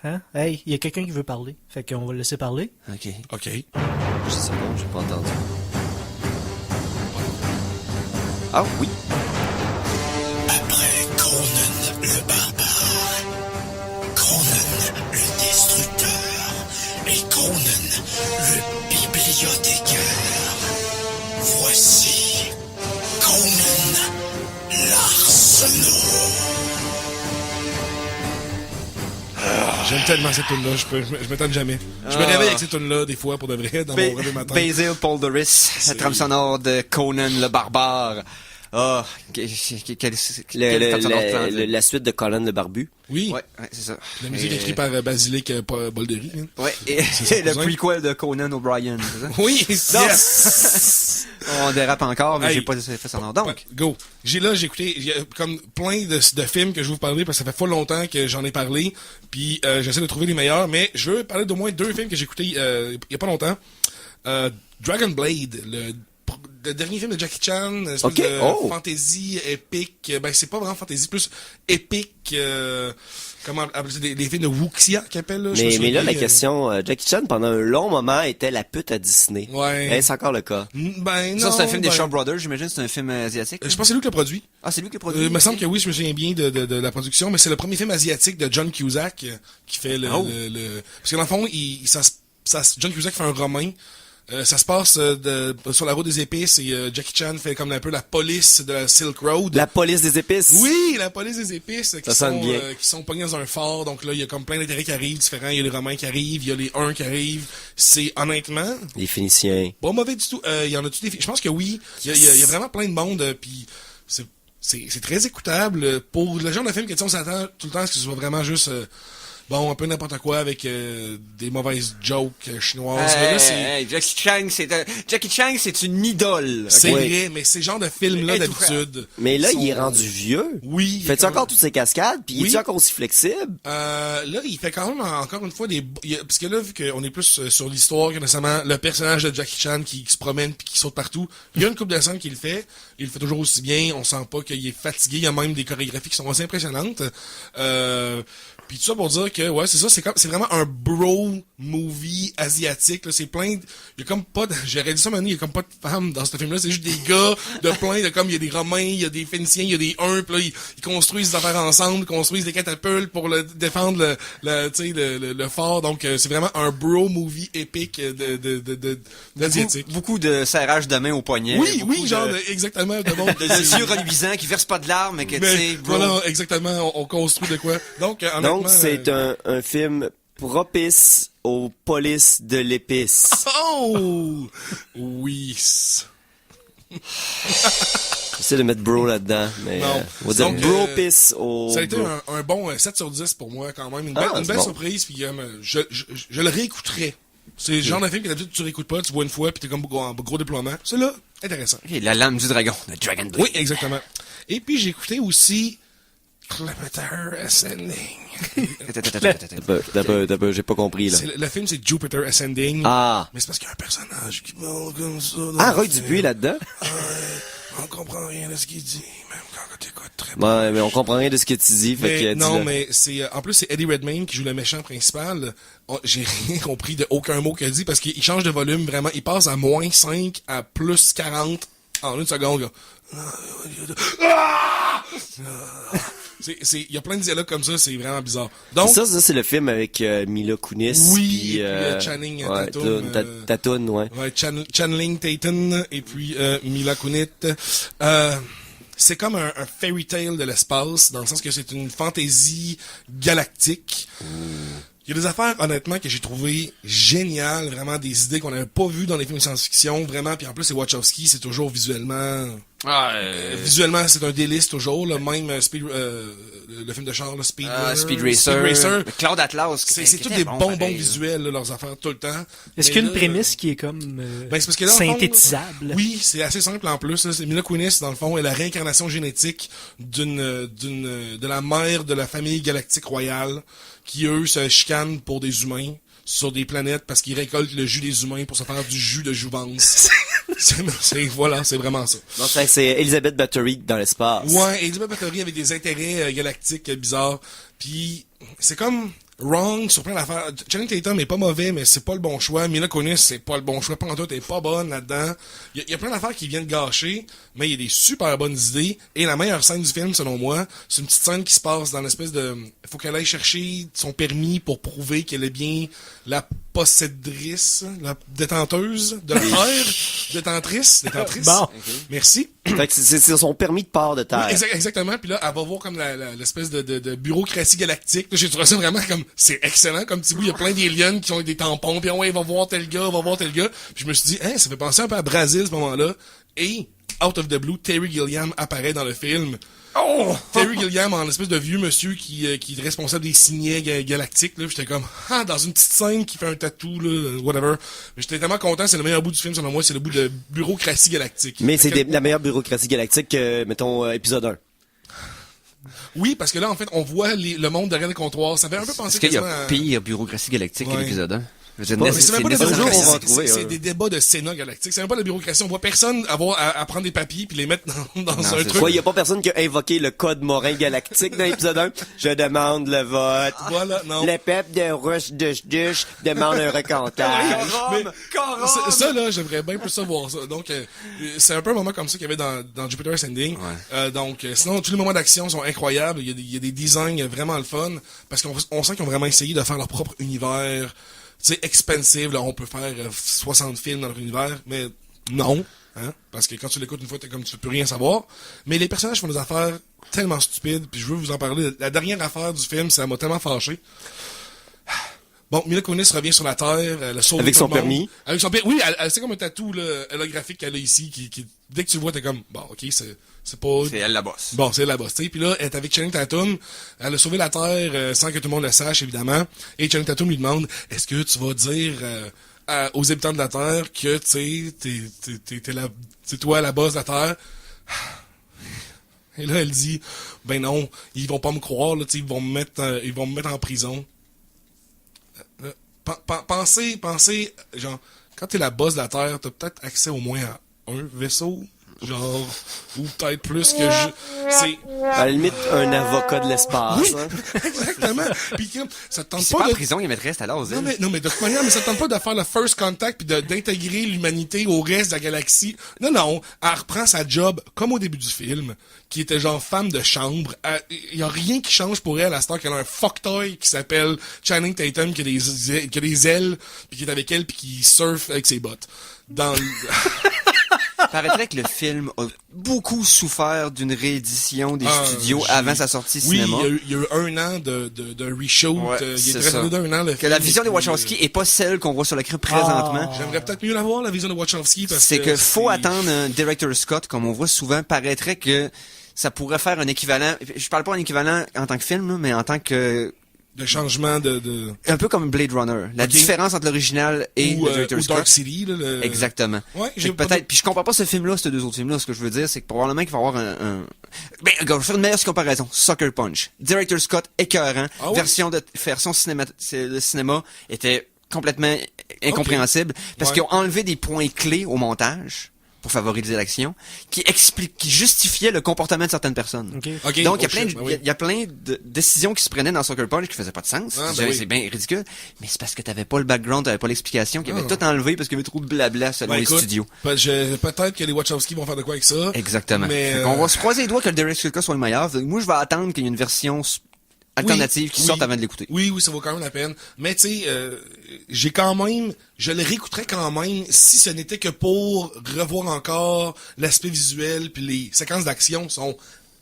hein? Hey, il y a quelqu'un qui veut parler. Fait qu'on va le laisser parler. OK. Je sais pas, j'ai pas entendu. Ah oui. Après Conan le barbare, Conan le destructeur et Conan le bibliothécaire. J'aime tellement cette tune-là, je m'étonne jamais. Je me réveille avec cette tune-là, des fois, pour de vrai, dans mon réveil matin. Basil Polderis, la trame sonore de Conan le Barbare. Ah, quelle trame sonore splendide. La suite de Conan le Barbu. Oui. Ouais, c'est ça. La musique écrite par Basilic Boldery. Hein. Ouais, et c'est le prequel de Conan O'Brien, c'est ça? Oui, Non. yes! On dérape encore, mais Hey. j'ai pas fait sonore. Donc, Go. J'ai écouté comme plein de films que je vais vous parler parce que ça fait pas longtemps que j'en ai parlé. Puis j'essaie de trouver les meilleurs, mais je veux parler d'au moins 2 films que j'ai écoutés il y a pas longtemps. Dragon Blade, le dernier film de Jackie Chan, une espèce de fantasy épique. Ben c'est pas vraiment fantasy, plus épique. Comment appeler ça, des films de Wuxia qu'ils appellent là. Mais là, la question, Jackie Chan, pendant un long moment, était la pute à Disney. Ouais. Est-ce encore le cas? Ben non. ça, c'est un film des Shaw Brothers, j'imagine, c'est un film asiatique. Je pense que c'est lui qui l'a produit. Ah, c'est lui qui a produit. Il me semble que oui, je me souviens bien de la production, mais c'est le premier film asiatique de John Cusack qui fait le parce que dans le fond, John Cusack fait un romain. Ça se passe sur la route des épices et Jackie Chan fait comme un peu la police de la Silk Road. La police des épices? Oui, la police des épices qui sont pognés dans un fort. Donc là, il y a comme plein d'intérêts qui arrivent différents. Il y a les Romains qui arrivent, il y a les Huns qui arrivent. C'est honnêtement Les Phéniciens. pas mauvais du tout. Il y en a-tu des... Je pense que oui. Il y a vraiment plein de monde. Puis c'est très écoutable. Pour le genre de film que on s'attend tout le temps à ce que ce soit vraiment juste... un peu n'importe quoi avec des mauvaises jokes chinoises. Mais là, Jackie Chan, c'est une idole. c'est Ouais. vrai, mais ces genres de films-là, Mais d'habitude... Mais là, sont- il est rendu vieux. Oui. Fait-tu encore toutes ces cascades? Puis Oui. est-tu encore aussi flexible? Là, il fait quand même, encore une fois, parce que là, vu qu'on est plus sur l'histoire que nécessairement le personnage de Jackie Chan qui se promène puis qui saute partout, il y a une couple de scènes qu'il fait. Il le fait toujours aussi bien. On sent pas qu'il est fatigué. Il y a même des chorégraphies qui sont assez impressionnantes. Puis tout ça pour dire que, ouais, c'est ça, c'est vraiment un bro movie asiatique, là. C'est plein il y a comme pas j'aurais dit ça maintenant, il y a comme pas de femmes dans ce film-là. C'est juste des gars il y a des Romains, il y a des Phéniciens, il y a des Huns, pis là, ils construisent des affaires ensemble, ils construisent des catapultes pour défendre le fort. Donc, c'est vraiment un bro movie épique d'asiatique. Beaucoup de serrage de main au poignet. Oui, beaucoup exactement. de yeux reluisants qui versent pas de larmes, mais que, tu sais, bro. Voilà, exactement, on construit de quoi. Donc, Donc, c'est un film propice aux polices de l'épice. Oh! Oui. J'essaie de mettre bro là-dedans, mais Non. on va dire Donc, bro-pice au Ça a été bro. un bon 7 sur 10 pour moi, quand même. Une Ah, belle bon. surprise, puis je le réécouterai. C'est le genre de film que d'habitude tu réécoutes pas, tu vois une fois, puis t'es comme en gros déploiement. C'est là, intéressant. Ok, la lame du dragon, le Dragon Blade. Oui, exactement. Et puis j'ai écouté aussi Jupiter Ascending. T'as peu, j'ai pas compris, là. Le film, c'est Jupiter Ascending. Ah. Mais c'est parce qu'il y a un personnage qui parle comme ça. Ah, Roy Dupuis là-dedans? On comprend rien de ce qu'il dit, même quand t'écoutes très Ouais, mais on comprend rien de ce que tu dis, fait que non, dis-le. mais c'est en plus c'est Eddie Redmayne qui joue le méchant principal. J'ai rien compris de aucun mot qu'il dit parce qu'il change de volume vraiment. Il passe à -5 à +40 en une seconde. Là. Il y a plein de dialogues comme ça, c'est vraiment bizarre. Donc Ça, c'est le film avec Mila Kunis. Oui, puis, et puis, Channing ouais, Tatum, Tatum, ouais. ouais, Channing Tatum et puis Mila Kunis. C'est comme un fairy tale de l'espace, dans le sens que c'est une fantaisie galactique. Il y a des affaires, honnêtement, que j'ai trouvé géniales, vraiment des idées qu'on n'avait pas vues dans les films de science-fiction, vraiment. Puis en plus, c'est Wachowski, c'est toujours visuellement... Visuellement, c'est un délice toujours, là, même le film de char, là, Speed Racer. Cloud Atlas. C'est tous des bonbons visuels, là, leurs affaires, tout le temps. Est-ce Mais qu'il y a une là, prémisse qui est comme ben, c'est parce que dans le fond, synthétisable? oui, c'est assez simple en plus. Là. C'est Mila Kunis, dans le fond, est la réincarnation génétique de la mère de la famille galactique royale, qui eux se chicanent pour des humains sur des planètes parce qu'ils récoltent le jus des humains pour se faire du jus de jouvence. Voilà, c'est vraiment ça. Donc, c'est Elizabeth Bathory dans l'espace. Ouais, Elizabeth Bathory avec des intérêts galactiques bizarres. Puis c'est comme wrong sur plein d'affaires. Channing Tatum est pas mauvais, mais c'est pas le bon choix. Mila Kunis, c'est pas le bon choix. Pantoute est pas bonne là-dedans. Il y a plein d'affaires qui viennent gâcher, mais il y a des super bonnes idées. Et la meilleure scène du film, selon moi, c'est une petite scène qui se passe dans l'espèce de... Il faut qu'elle aille chercher son permis pour prouver qu'elle est bien la possédrice, la détenteuse de la terre. Détentrice. Bon. Merci. Fait que c'est son permis de part de terre. Oui, exactement. Puis là, elle va voir comme l'espèce de bureaucratie galactique. Là, j'ai trouvé ça vraiment comme, c'est excellent comme petit bout. Il y a plein d'aliens qui ont des tampons. Puis ouais, va voir tel gars. Puis je me suis dit, hein, ça fait penser un peu à Brésil, ce moment-là. Et, out of the blue, Terry Gilliam apparaît dans le film. Oh! Terry Gilliam, en espèce de vieux monsieur qui est responsable des signets galactiques, là. J'étais comme, dans une petite scène qui fait un tatou, là, whatever. Mais j'étais tellement content, c'est le meilleur bout du film, selon moi, c'est le bout de bureaucratie galactique. Mais c'est la meilleure bureaucratie galactique que, mettons, épisode 1. Oui, parce que là, en fait, on voit le monde derrière le comptoir. Ça fait un peu penser Est-ce qu'il y a pire bureaucratie galactique que l'épisode 1? C'est même pas de bureaucratie, c'est des débats de Sénat galactique. C'est même pas de la bureaucratie. On voit personne avoir à prendre des papiers puis les mettre dans un truc. Il y a pas personne qui a invoqué le code Morin galactique dans l'épisode 1. Je demande le vote. Voilà, non. Le peuple de Rush Dush demande un recantage. Mais ça, là, j'aimerais bien plus savoir ça. Donc, c'est un peu un moment comme ça qu'il y avait dans Jupiter Ascending. Ouais. Donc, sinon, tous les moments d'action sont incroyables. Il y a des designs vraiment le fun. Parce qu'on sent qu'ils ont vraiment essayé de faire leur propre univers. Tu sais, expensive, là, on peut faire 60 films dans leur univers, mais non, hein, parce que quand tu l'écoutes une fois, t'es comme, tu peux rien savoir. Mais les personnages font des affaires tellement stupides, puis je veux vous en parler. La dernière affaire du film, ça m'a tellement fâché. Bon, Mila Kunis revient sur la Terre, elle a sauvé avec tout son le monde. permis. Avec son permis. Oui, c'est comme un tatou là, holographique qu'elle a ici, qui dès que tu le vois, t'es comme, bon, ok, c'est pas... C'est elle la bosse. Bon, c'est elle la bosse, tu sais. Puis là, elle est avec Channing Tatum. Elle a sauvé la Terre sans que tout le monde le sache, évidemment. Et Channing Tatum lui demande, est-ce que tu vas dire aux habitants de la Terre que, tu sais, t'es toi la bosse de la Terre? Et là, elle dit, ben non, ils vont pas me croire, là, tu sais, ils vont me mettre en prison. Pensez, genre, quand t'es la bosse de la Terre, t'as peut-être accès au moins à un vaisseau, genre, ou peut-être plus que c'est... À la limite, un avocat de l'espace. Oui, hein. exactement. Puis ça te tente C'est pas pas en de... prison, il mettrait à l'os. Non, mais de toute manière, mais ça te tente pas de faire le first contact puis d'intégrer l'humanité au reste de la galaxie. Non, elle reprend sa job comme au début du film, qui était genre femme de chambre. Il y a rien qui change pour elle à cette heure qu'elle a un fucktoy qui s'appelle Channing Tatum, qui a des ailes, puis qui est avec elle puis qui surfe avec ses bottes. Paraîtrait que le film a beaucoup souffert d'une réédition des studios avant sa sortie cinéma. Oui, il y a eu 1 an de reshoot. Ouais, Il est très d'un an. Que la vision de Wachowski est pas celle qu'on voit sur l'écran présentement. J'aimerais peut-être mieux la voir, la vision de Wachowski, parce c'est que faut attendre un director Scott, comme on voit souvent. Paraîtrait que ça pourrait faire un équivalent. Je parle pas un équivalent en tant que film, là, mais en tant que de changement de... Un peu comme Blade Runner. La différence entre l'original et le Director's Cut. Dark City, là, Exactement. Ouais, peut-être. Puis je compare pas ce film-là, ces deux autres films-là. Ce que je veux dire, c'est que probablement qu'il va y avoir Ben, je vais faire une meilleure comparaison. Sucker Punch. Director's Cut, écœurant. Ah ouais? Version cinéma était complètement incompréhensible. Parce qu'ils ont enlevé des points clés au montage pour favoriser l'action, qui justifiait le comportement de certaines personnes. Okay. Donc, il y a plein de décisions qui se prenaient dans Sucker Punch qui faisaient pas de sens. C'est bien ridicule. Mais c'est parce que t'avais pas le background, t'avais pas l'explication, qu'ils avaient tout enlevé parce qu'il y avait trop de blabla selon les studios. Peut-être que les Wachowski vont faire de quoi avec ça. Exactement. Mais on va se croiser les doigts que le Director's Cut soit le meilleur. Moi, je vais attendre qu'il y ait une version alternative qui sorte avant de l'écouter. Oui, ça vaut quand même la peine. Mais tu sais, je le réécouterais quand même si ce n'était que pour revoir encore l'aspect visuel, puis les séquences d'action sont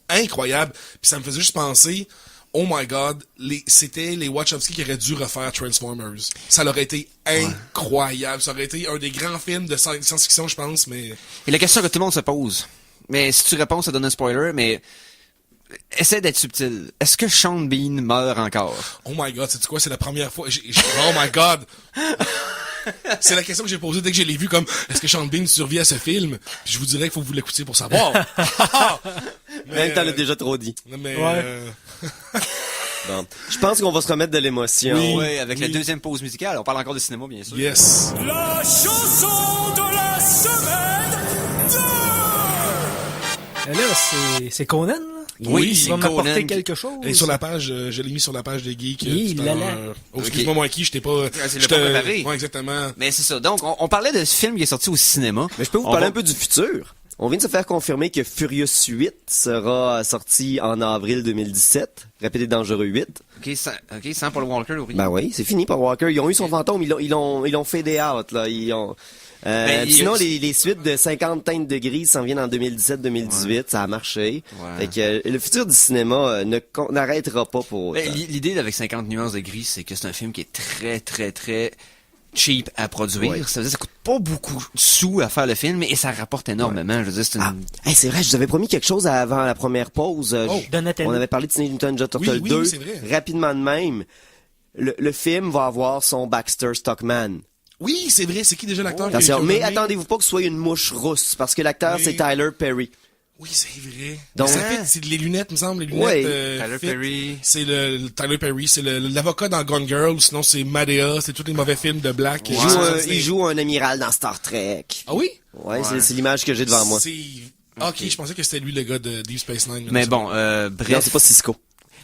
incroyables. Puis ça me faisait juste penser, oh my god, c'était les Wachowski qui auraient dû refaire Transformers. Ça aurait été incroyable. Ça aurait été un des grands films de science-fiction, je pense, mais... Et la question que tout le monde se pose, mais si tu réponds, ça donne un spoiler, mais... Essaie d'être subtil. Est-ce que Sean Bean meurt encore? Oh my god, c'est quoi? C'est la première fois. Oh my god! C'est la question que j'ai posée dès que je l'ai vu, comme, est-ce que Sean Bean survit à ce film? Puis je vous dirais qu'il faut que vous l'écoutiez pour savoir. Même t'en as déjà trop dit. Mais, Bon. Je pense qu'on va se remettre de l'émotion. Oui, avec la deuxième pause musicale. On parle encore de cinéma, bien sûr. Yes. La chanson de la semaine 2! Là, c'est Conan, là? Oui, il va m'apporter quelque chose. Et sur la page, je l'ai mis sur la page des geeks. Excuse-moi, moi qui, je t'ai pas... C'est le pas préparé. Ouais, exactement. Mais c'est ça. Donc, on parlait de ce film qui est sorti au cinéma. Mais je peux vous parler un peu du futur. On vient de se faire confirmer que Furious 8 sera sorti en avril 2017. Rapide et dangereux 8. OK, sans Paul Walker, oui. Ben oui, c'est fini Paul Walker. Ils ont eu son fantôme, ils l'ont fadé out, là. Ben, Sinon, les suites de 50 teintes de gris s'en viennent en 2017-2018. Ça a marché. Ouais. Fait que le futur du cinéma n'arrêtera pas pour autant. Ben, l'idée avec 50 nuances de gris, c'est que c'est un film qui est très, très, très cheap à produire. Ouais. Ça veut dire que ça coûte pas beaucoup de sous à faire le film, et ça rapporte énormément. Je veux dire, c'est une... Hey, c'est vrai, je vous avais promis quelque chose avant la première pause. Donatello. On avait parlé de Teenage Mutant Ninja Turtles Oui, 2. c'est vrai. Rapidement de même, le film va avoir son Baxter Stockman. Oui, c'est vrai. C'est qui déjà l'acteur? Attention, mais nommé? attendez-vous pas que ce soit une mouche rousse, parce que l'acteur, Oui. c'est Tyler Perry. Oui, c'est vrai. Donc- Ça fit, c'est les lunettes, me semble, les lunettes. Ouais. Tyler fit. Perry. C'est le Tyler Perry, c'est l'avocat dans Gone Girl, sinon c'est Madea, c'est tous les mauvais films de Black. Il joue un amiral dans Star Trek. Ah oui? Ouais, c'est l'image que j'ai devant moi. Ok, je pensais que c'était lui le gars de Deep Space Nine. Mais bon, Non, bref. c'est pas Cisco.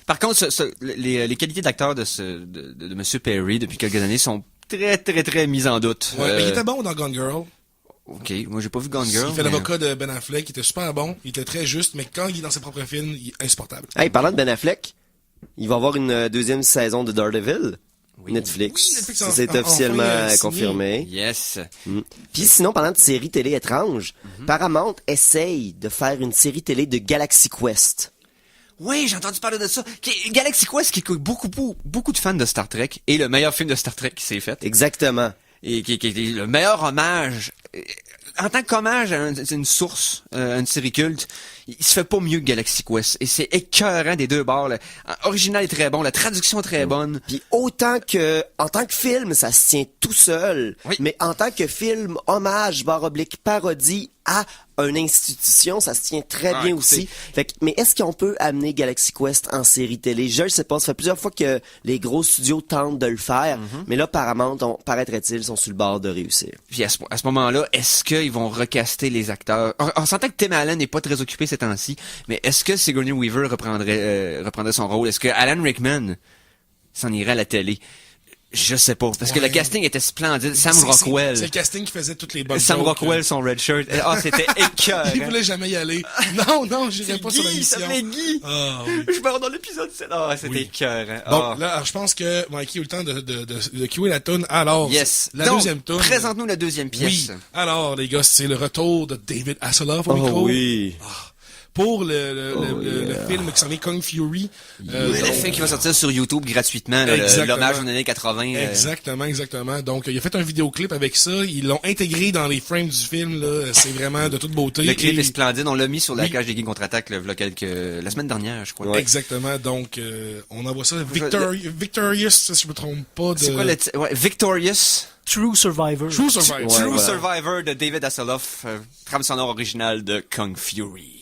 Par contre, les qualités d'acteur de Monsieur Perry depuis quelques années sont très, très, très mises en doute. Ouais, mais il était bon dans Gone Girl. Ok, moi j'ai pas vu Gone Girl. Il fait mais- l'avocat de Ben Affleck, il était super bon, il était très juste, mais quand il est dans ses propres films, il est insupportable. Hey, parlant de Ben Affleck, il va y avoir une deuxième saison de Daredevil. Netflix. Oui, Netflix Ça, c'est enfin, officiellement signé. confirmé. Yes. Puis sinon, parlant de séries télé étranges, Paramount essaye de faire une série télé de Galaxy Quest. Oui, j'ai entendu parler de ça. Galaxy Quest, qui est beaucoup de fans de Star Trek, est le meilleur film de Star Trek qui s'est fait. Exactement. Et qui est le meilleur hommage. En tant qu'hommage à une source, une série culte, il se fait pas mieux que Galaxy Quest. Et c'est écœurant des deux bords. L'original est très bon, la traduction est très bonne. Puis en tant que film, ça se tient tout seul. Oui. Mais en tant que film hommage, parodie à une institution, ça se tient très bien écoutez. aussi. Fait que, mais est-ce qu'on peut amener Galaxy Quest en série télé? Je le sais pas. Ça fait plusieurs fois que les gros studios tentent de le faire. Mais là, Paramount, paraîtrait-il, sont sur le bord de réussir. Puis à ce moment-là, est-ce qu'ils vont recaster les acteurs? On s'entend que Tim Allen n'est pas très occupé ces temps-ci, mais est-ce que Sigourney Weaver reprendrait son rôle? Est-ce que Alan Rickman s'en irait à la télé? Je sais pas, parce que le casting était splendide. Sam Rockwell. C'est le casting qui faisait toutes les bonnes Sam jokes. Rockwell, son red shirt. Ah, c'était écœurant. Il voulait jamais y aller. Non, j'irai pas sur la Guy, mission. ça s'appelait Guy. Ah, oui. Je meurs dans l'épisode 7. Ah, c'était Oui. écœurant. Bon, Ah. là, alors, je pense que Mikey a eu le temps de cuer la toune. Alors, Yes. la Donc, deuxième toune. présente-nous la deuxième pièce. Oui. Alors, les gars, c'est le retour de David Hasselhoff au micro. oui. Pour le film qui s'en vient Kung Fury. Le film qui va sortir sur YouTube gratuitement, là, Exactement. l'hommage aux années 80. Exactement. Donc, il a fait un vidéoclip avec ça. Ils l'ont intégré dans les frames du film, là. C'est vraiment de toute beauté. Le clip Et- est splendide. On l'a mis sur la Oui. cage des Geeks contre-attaque la semaine dernière, je crois. Ouais. Exactement. Donc, on envoie ça. Victorious, si je me trompe pas. C'est quoi le Victorious? True Survivor. True Survivor. True voilà. Survivor de David Hasselhoff, trame sonore originale de Kung Fury.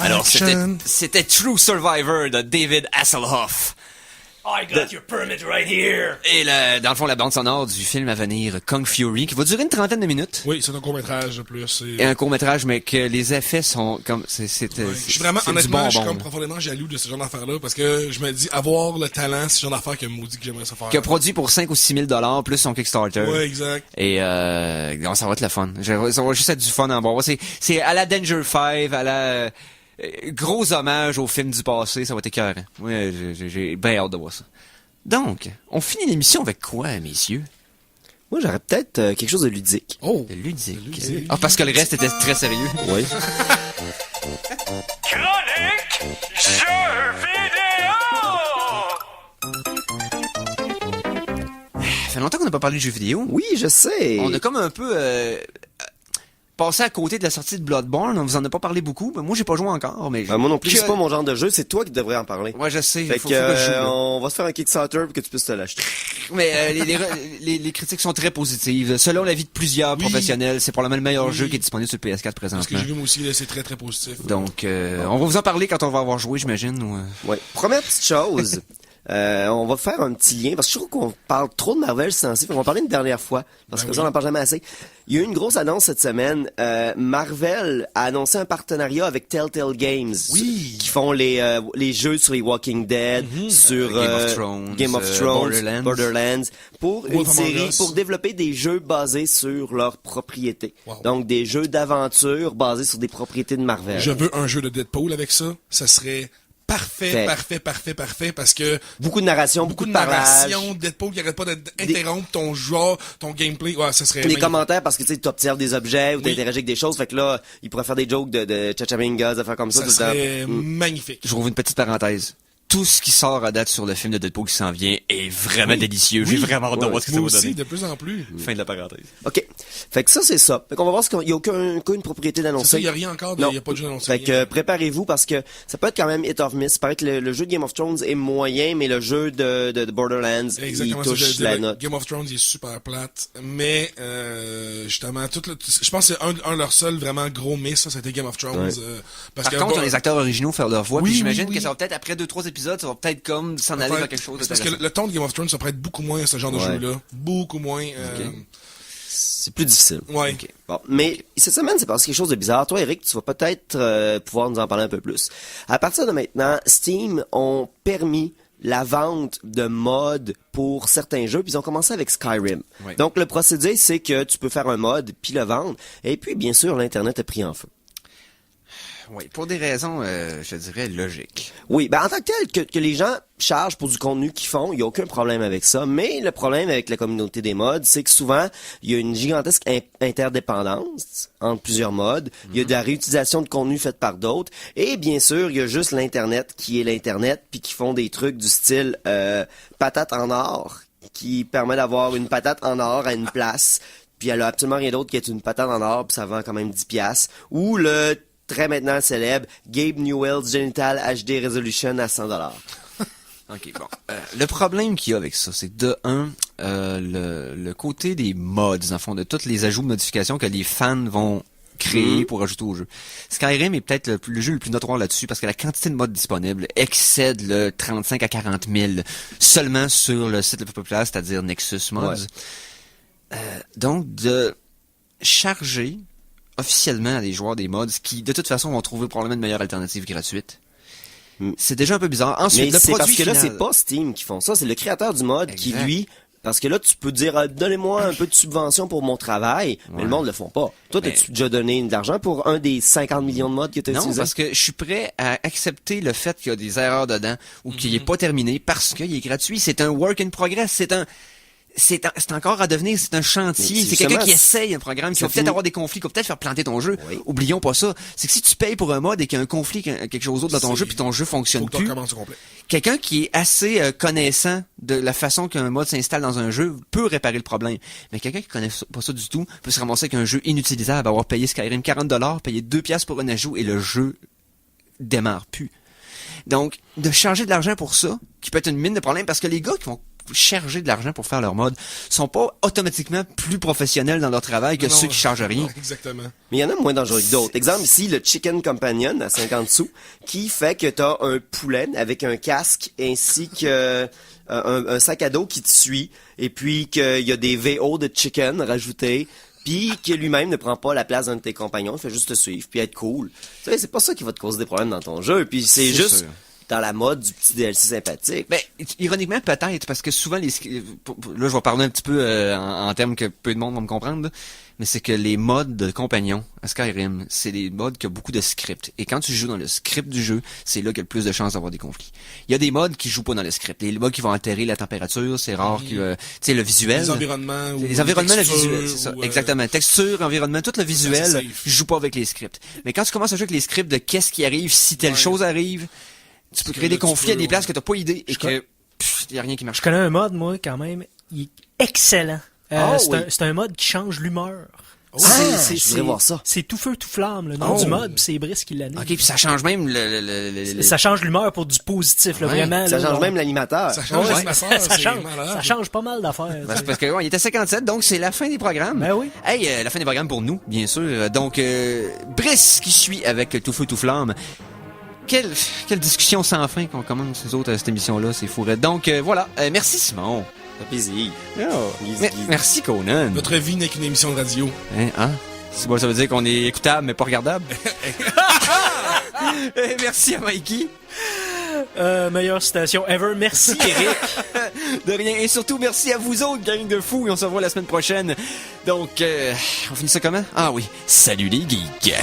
Alors, Action. c'était True Survivor de David Hasselhoff. I got your permit right here. Et dans le fond, la bande sonore du film à venir, Kung Fury, qui va durer une 30aine de minutes. Oui, c'est un court-métrage de plus. Et un court-métrage, mais que les effets sont comme... Je suis vraiment, honnêtement, je suis comme profondément jaloux de ce genre d'affaires-là, parce que je me dis, avoir le talent, c'est ce genre d'affaires que maudit que j'aimerais ça faire. Qui a produit pour 5 ou 6 000 $ plus son Kickstarter. Ouais, exact. Et non, ça va être le fun. Ça va juste être du fun à voir. C'est à la Danger 5, à la... gros hommage au film du passé, ça va être écœurant. Ouais, j'ai bien hâte de voir ça. Donc, on finit l'émission avec quoi, messieurs? Moi, j'aurais peut-être quelque chose de ludique. Oh! De ludique. Ah, parce que le reste était très sérieux. Oui. Chronique jeux vidéo. Ça fait longtemps qu'on n'a pas parlé de jeux vidéo. Oui, je sais. On a comme un peu passé à côté de la sortie de Bloodborne. On vous en a pas parlé beaucoup. Mais moi, j'ai pas joué encore. Mais Moi non plus, c'est pas mon genre de jeu. C'est toi qui devrais en parler. Ouais, je sais. Fait faut que, que je joue, là. on va se faire un Kickstarter pour que tu puisses te l'acheter. Mais les critiques sont très positives. Selon l'avis de plusieurs professionnels, c'est probablement le meilleur jeu qui est disponible sur le PS4 Parce que présentement. j'ai vu moi aussi, là, c'est très très positif. Donc, on va vous en parler quand on va avoir joué, j'imagine. Ou, Ouais. Première petite chose. On va faire un petit lien, parce que je trouve qu'on parle trop de Marvel ces temps-ci. On va en parler une dernière fois, parce que ça, on n'en parle jamais assez. Il y a eu une grosse annonce cette semaine. Marvel a annoncé un partenariat avec Telltale Games. Oui. Qui font les jeux sur les Walking Dead, sur Game of Thrones, Borderlands, pour une Wolf Among série, Us. pour développer des jeux basés sur leurs propriétés. Wow. Donc, des jeux d'aventure basés sur des propriétés de Marvel. Je veux un jeu de Deadpool avec ça. Ça serait Fait. parfait, parce que Beaucoup de narration, beaucoup de parlage. narration, Deadpool qui arrête pas d'interrompre ton joueur, ton gameplay. Ouais, ça serait Les magnifique. commentaires, parce que tu sais, tu observes des objets ou Oui. t'interagis avec des choses, fait que là, il pourrait faire des jokes de chachamingas, de faire comme ça, Ça tout le temps. serait magnifique. Je rouvre une petite parenthèse. Tout ce qui sort à date sur le film de Deadpool qui s'en vient est vraiment délicieux. J'ai vraiment hâte de voir ce que ça Moi va aussi, donner. de plus en plus. Fin de la parenthèse. OK. Fait que ça, c'est ça. Fait qu'on va voir qu'il n'y a aucune propriété C'est ça, d'annoncer. il y a rien encore, Non. il y a pas de jeu annoncé. Fait que préparez-vous parce que ça peut être quand même hit or miss. Il paraît que le jeu de Game of Thrones est moyen, mais le jeu de Borderlands, Exactement il ça, touche j'allais dire, la le note. Game of Thrones, il est super plate, mais justement, je pense que c'est un de leurs seuls vraiment gros miss, ça, c'était Game of Thrones. Ouais. Parce Par que, contre, bon, les acteurs originaux faire leur voix, Oui, puis j'imagine oui. que ça va peut-être, après 2-3 épisodes, ça va peut-être comme s'en aller vers quelque chose c'est parce que d'intéressant. le ton de Game of Thrones, ça pourrait être beaucoup moins ce genre de Ouais. jeu-là. Beaucoup moins. C'est plus difficile. Ouais. Ok. Bon, mais cette semaine, c'est passé quelque chose de bizarre. Toi, Eric, tu vas peut-être pouvoir nous en parler un peu plus. À partir de maintenant, Steam ont permis la vente de mods pour certains jeux, puis ils ont commencé avec Skyrim. Oui. Donc, le procédé, c'est que tu peux faire un mod, puis le vendre. Et puis, bien sûr, l'Internet a pris en feu. Oui, pour des raisons, je dirais, logiques. Oui, ben en tant que tel, que les gens chargent pour du contenu qu'ils font, il n'y a aucun problème avec ça. Mais le problème avec la communauté des mods, c'est que souvent, il y a une gigantesque interdépendance entre plusieurs mods. Il y a de la réutilisation de contenu faite par d'autres. Et bien sûr, il y a juste l'Internet qui est l'Internet, puis qui font des trucs du style patate en or, qui permet d'avoir une patate en or à une place. Puis elle a absolument rien d'autre qu'être une patate en or, puis ça vend quand même 10$. Ou le très maintenant célèbre Gabe Newell's Genital HD Resolution à $100. OK, bon. Le problème qu'il y a avec ça, c'est que de un, le côté des mods, en fond, de tous les ajouts de modifications que les fans vont créer pour ajouter au jeu. Skyrim est peut-être le jeu le plus notoire là-dessus parce que la quantité de mods disponibles excède le 35 à 40 000 seulement sur le site le plus populaire, c'est-à-dire Nexus Mods. Ouais. Donc, de charger officiellement à des joueurs des mods qui, de toute façon, vont trouver probablement une meilleure alternative gratuite. C'est déjà un peu bizarre. Ensuite, Mais le c'est produit parce que là, final- c'est pas Steam qui font ça, c'est le créateur du mod qui, Exact. lui... Parce que là, tu peux dire, donnez-moi un peu de subvention pour mon travail, mais le monde le font pas. Toi, Mais- t'as-tu déjà donné de l'argent pour un des 50 millions de mods que t'as Non, utilisé? parce que je suis prêt à accepter le fait qu'il y a des erreurs dedans ou qu'il n'est pas terminé parce qu'il est gratuit. C'est un work in progress. C'est encore à devenir, c'est un chantier. Mais C'est quelqu'un justement, qui essaye un programme, qui ça va peut-être finit- avoir des conflits, qui va peut-être faire planter ton jeu. Oui. Oublions pas ça. C'est que si tu payes pour un mode et qu'il y a un conflit, quelque chose d'autre dans ton C'est- jeu, puis ton jeu fonctionne Faut que tu plus, recommences au complet. quelqu'un qui est assez connaissant de la façon qu'un mode s'installe dans un jeu peut réparer le problème. Mais quelqu'un qui connaît pas ça du tout peut se ramasser avec un jeu inutilisable, avoir payé Skyrim $40, payer 2$ pour un ajout et le jeu démarre plus. Donc, de charger de l'argent pour ça, qui peut être une mine de problème, parce que les gars chargés de l'argent pour faire leur mode sont pas automatiquement plus professionnels dans leur travail que Non, ceux qui chargent rien. non, exactement. Mais il y en a moins dangereux que d'autres. Exemple ici, le Chicken Companion à 50 sous, qui fait que t'as un poulet avec un casque ainsi que un sac à dos qui te suit, et puis qu'il y a des VO de chicken rajoutés, puis que lui-même ne prend pas la place d'un de tes compagnons, il fait juste te suivre, puis être cool. Tu sais, c'est pas ça qui va te causer des problèmes dans ton jeu, puis c'est juste sûr. dans la mode du petit DLC sympathique. Ben, ironiquement, peut-être, parce que souvent, là, je vais parler un petit peu en termes que peu de monde va me comprendre, là, mais c'est que les modes de compagnons à Skyrim, c'est des modes qui ont beaucoup de scripts. Et quand tu joues dans le script du jeu, c'est là qu'il y a le plus de chances d'avoir des conflits. Il y a des modes qui jouent pas dans le script. Les modes qui vont altérer la température, c'est rare que, tu sais, le visuel. Les environnements. Les environnements, le textures, visuel, c'est ça. ou, Exactement. Texture, environnement, tout le visuel, c'est safe. joue pas avec les scripts. Mais quand tu commences à jouer avec les scripts de qu'est-ce qui arrive si telle Ouais. chose arrive, tu peux créer des là, tu conflits à peux, des places ouais. que t'as pas idée et Je que, y a rien qui marche. Je connais un mode, moi, quand même. Il est excellent. Ah, c'est oui. c'est un mode qui change l'humeur. Je voudrais voir ça. C'est tout feu, tout flamme, le nom Oh. du mode, puis c'est Brice qui l'anime. Ok, puis ça change même le- Ça change l'humeur pour du positif, là, Ouais, vraiment. Ça là, change on- même l'animateur. Ça change Ouais, l'animateur, ça c'est change, malade. ça change pas mal d'affaires. Ben, c'est parce que, ouais, il était 57, donc c'est la fin des programmes. Ben oui. Hey, la fin des programmes pour nous, bien sûr. Donc, Brice qui suit avec Tout Feu, Tout Flamme. Quelle discussion sans fin qu'on commence, les autres, à cette émission-là, c'est fou. Donc, voilà. Merci, Simon. Ça fait plaisir. Mais- merci, Conan. Notre vie n'est qu'une émission de radio. Hein? C'est bon, ça veut dire qu'on est écoutable, mais pas regardable. Merci à Mikey. Meilleure citation ever. Merci, Eric. De rien. Et surtout, merci à vous autres, gang de fous. Et on se revoit la semaine prochaine. Donc, on finit ça comment? Ah oui. Salut les geeks.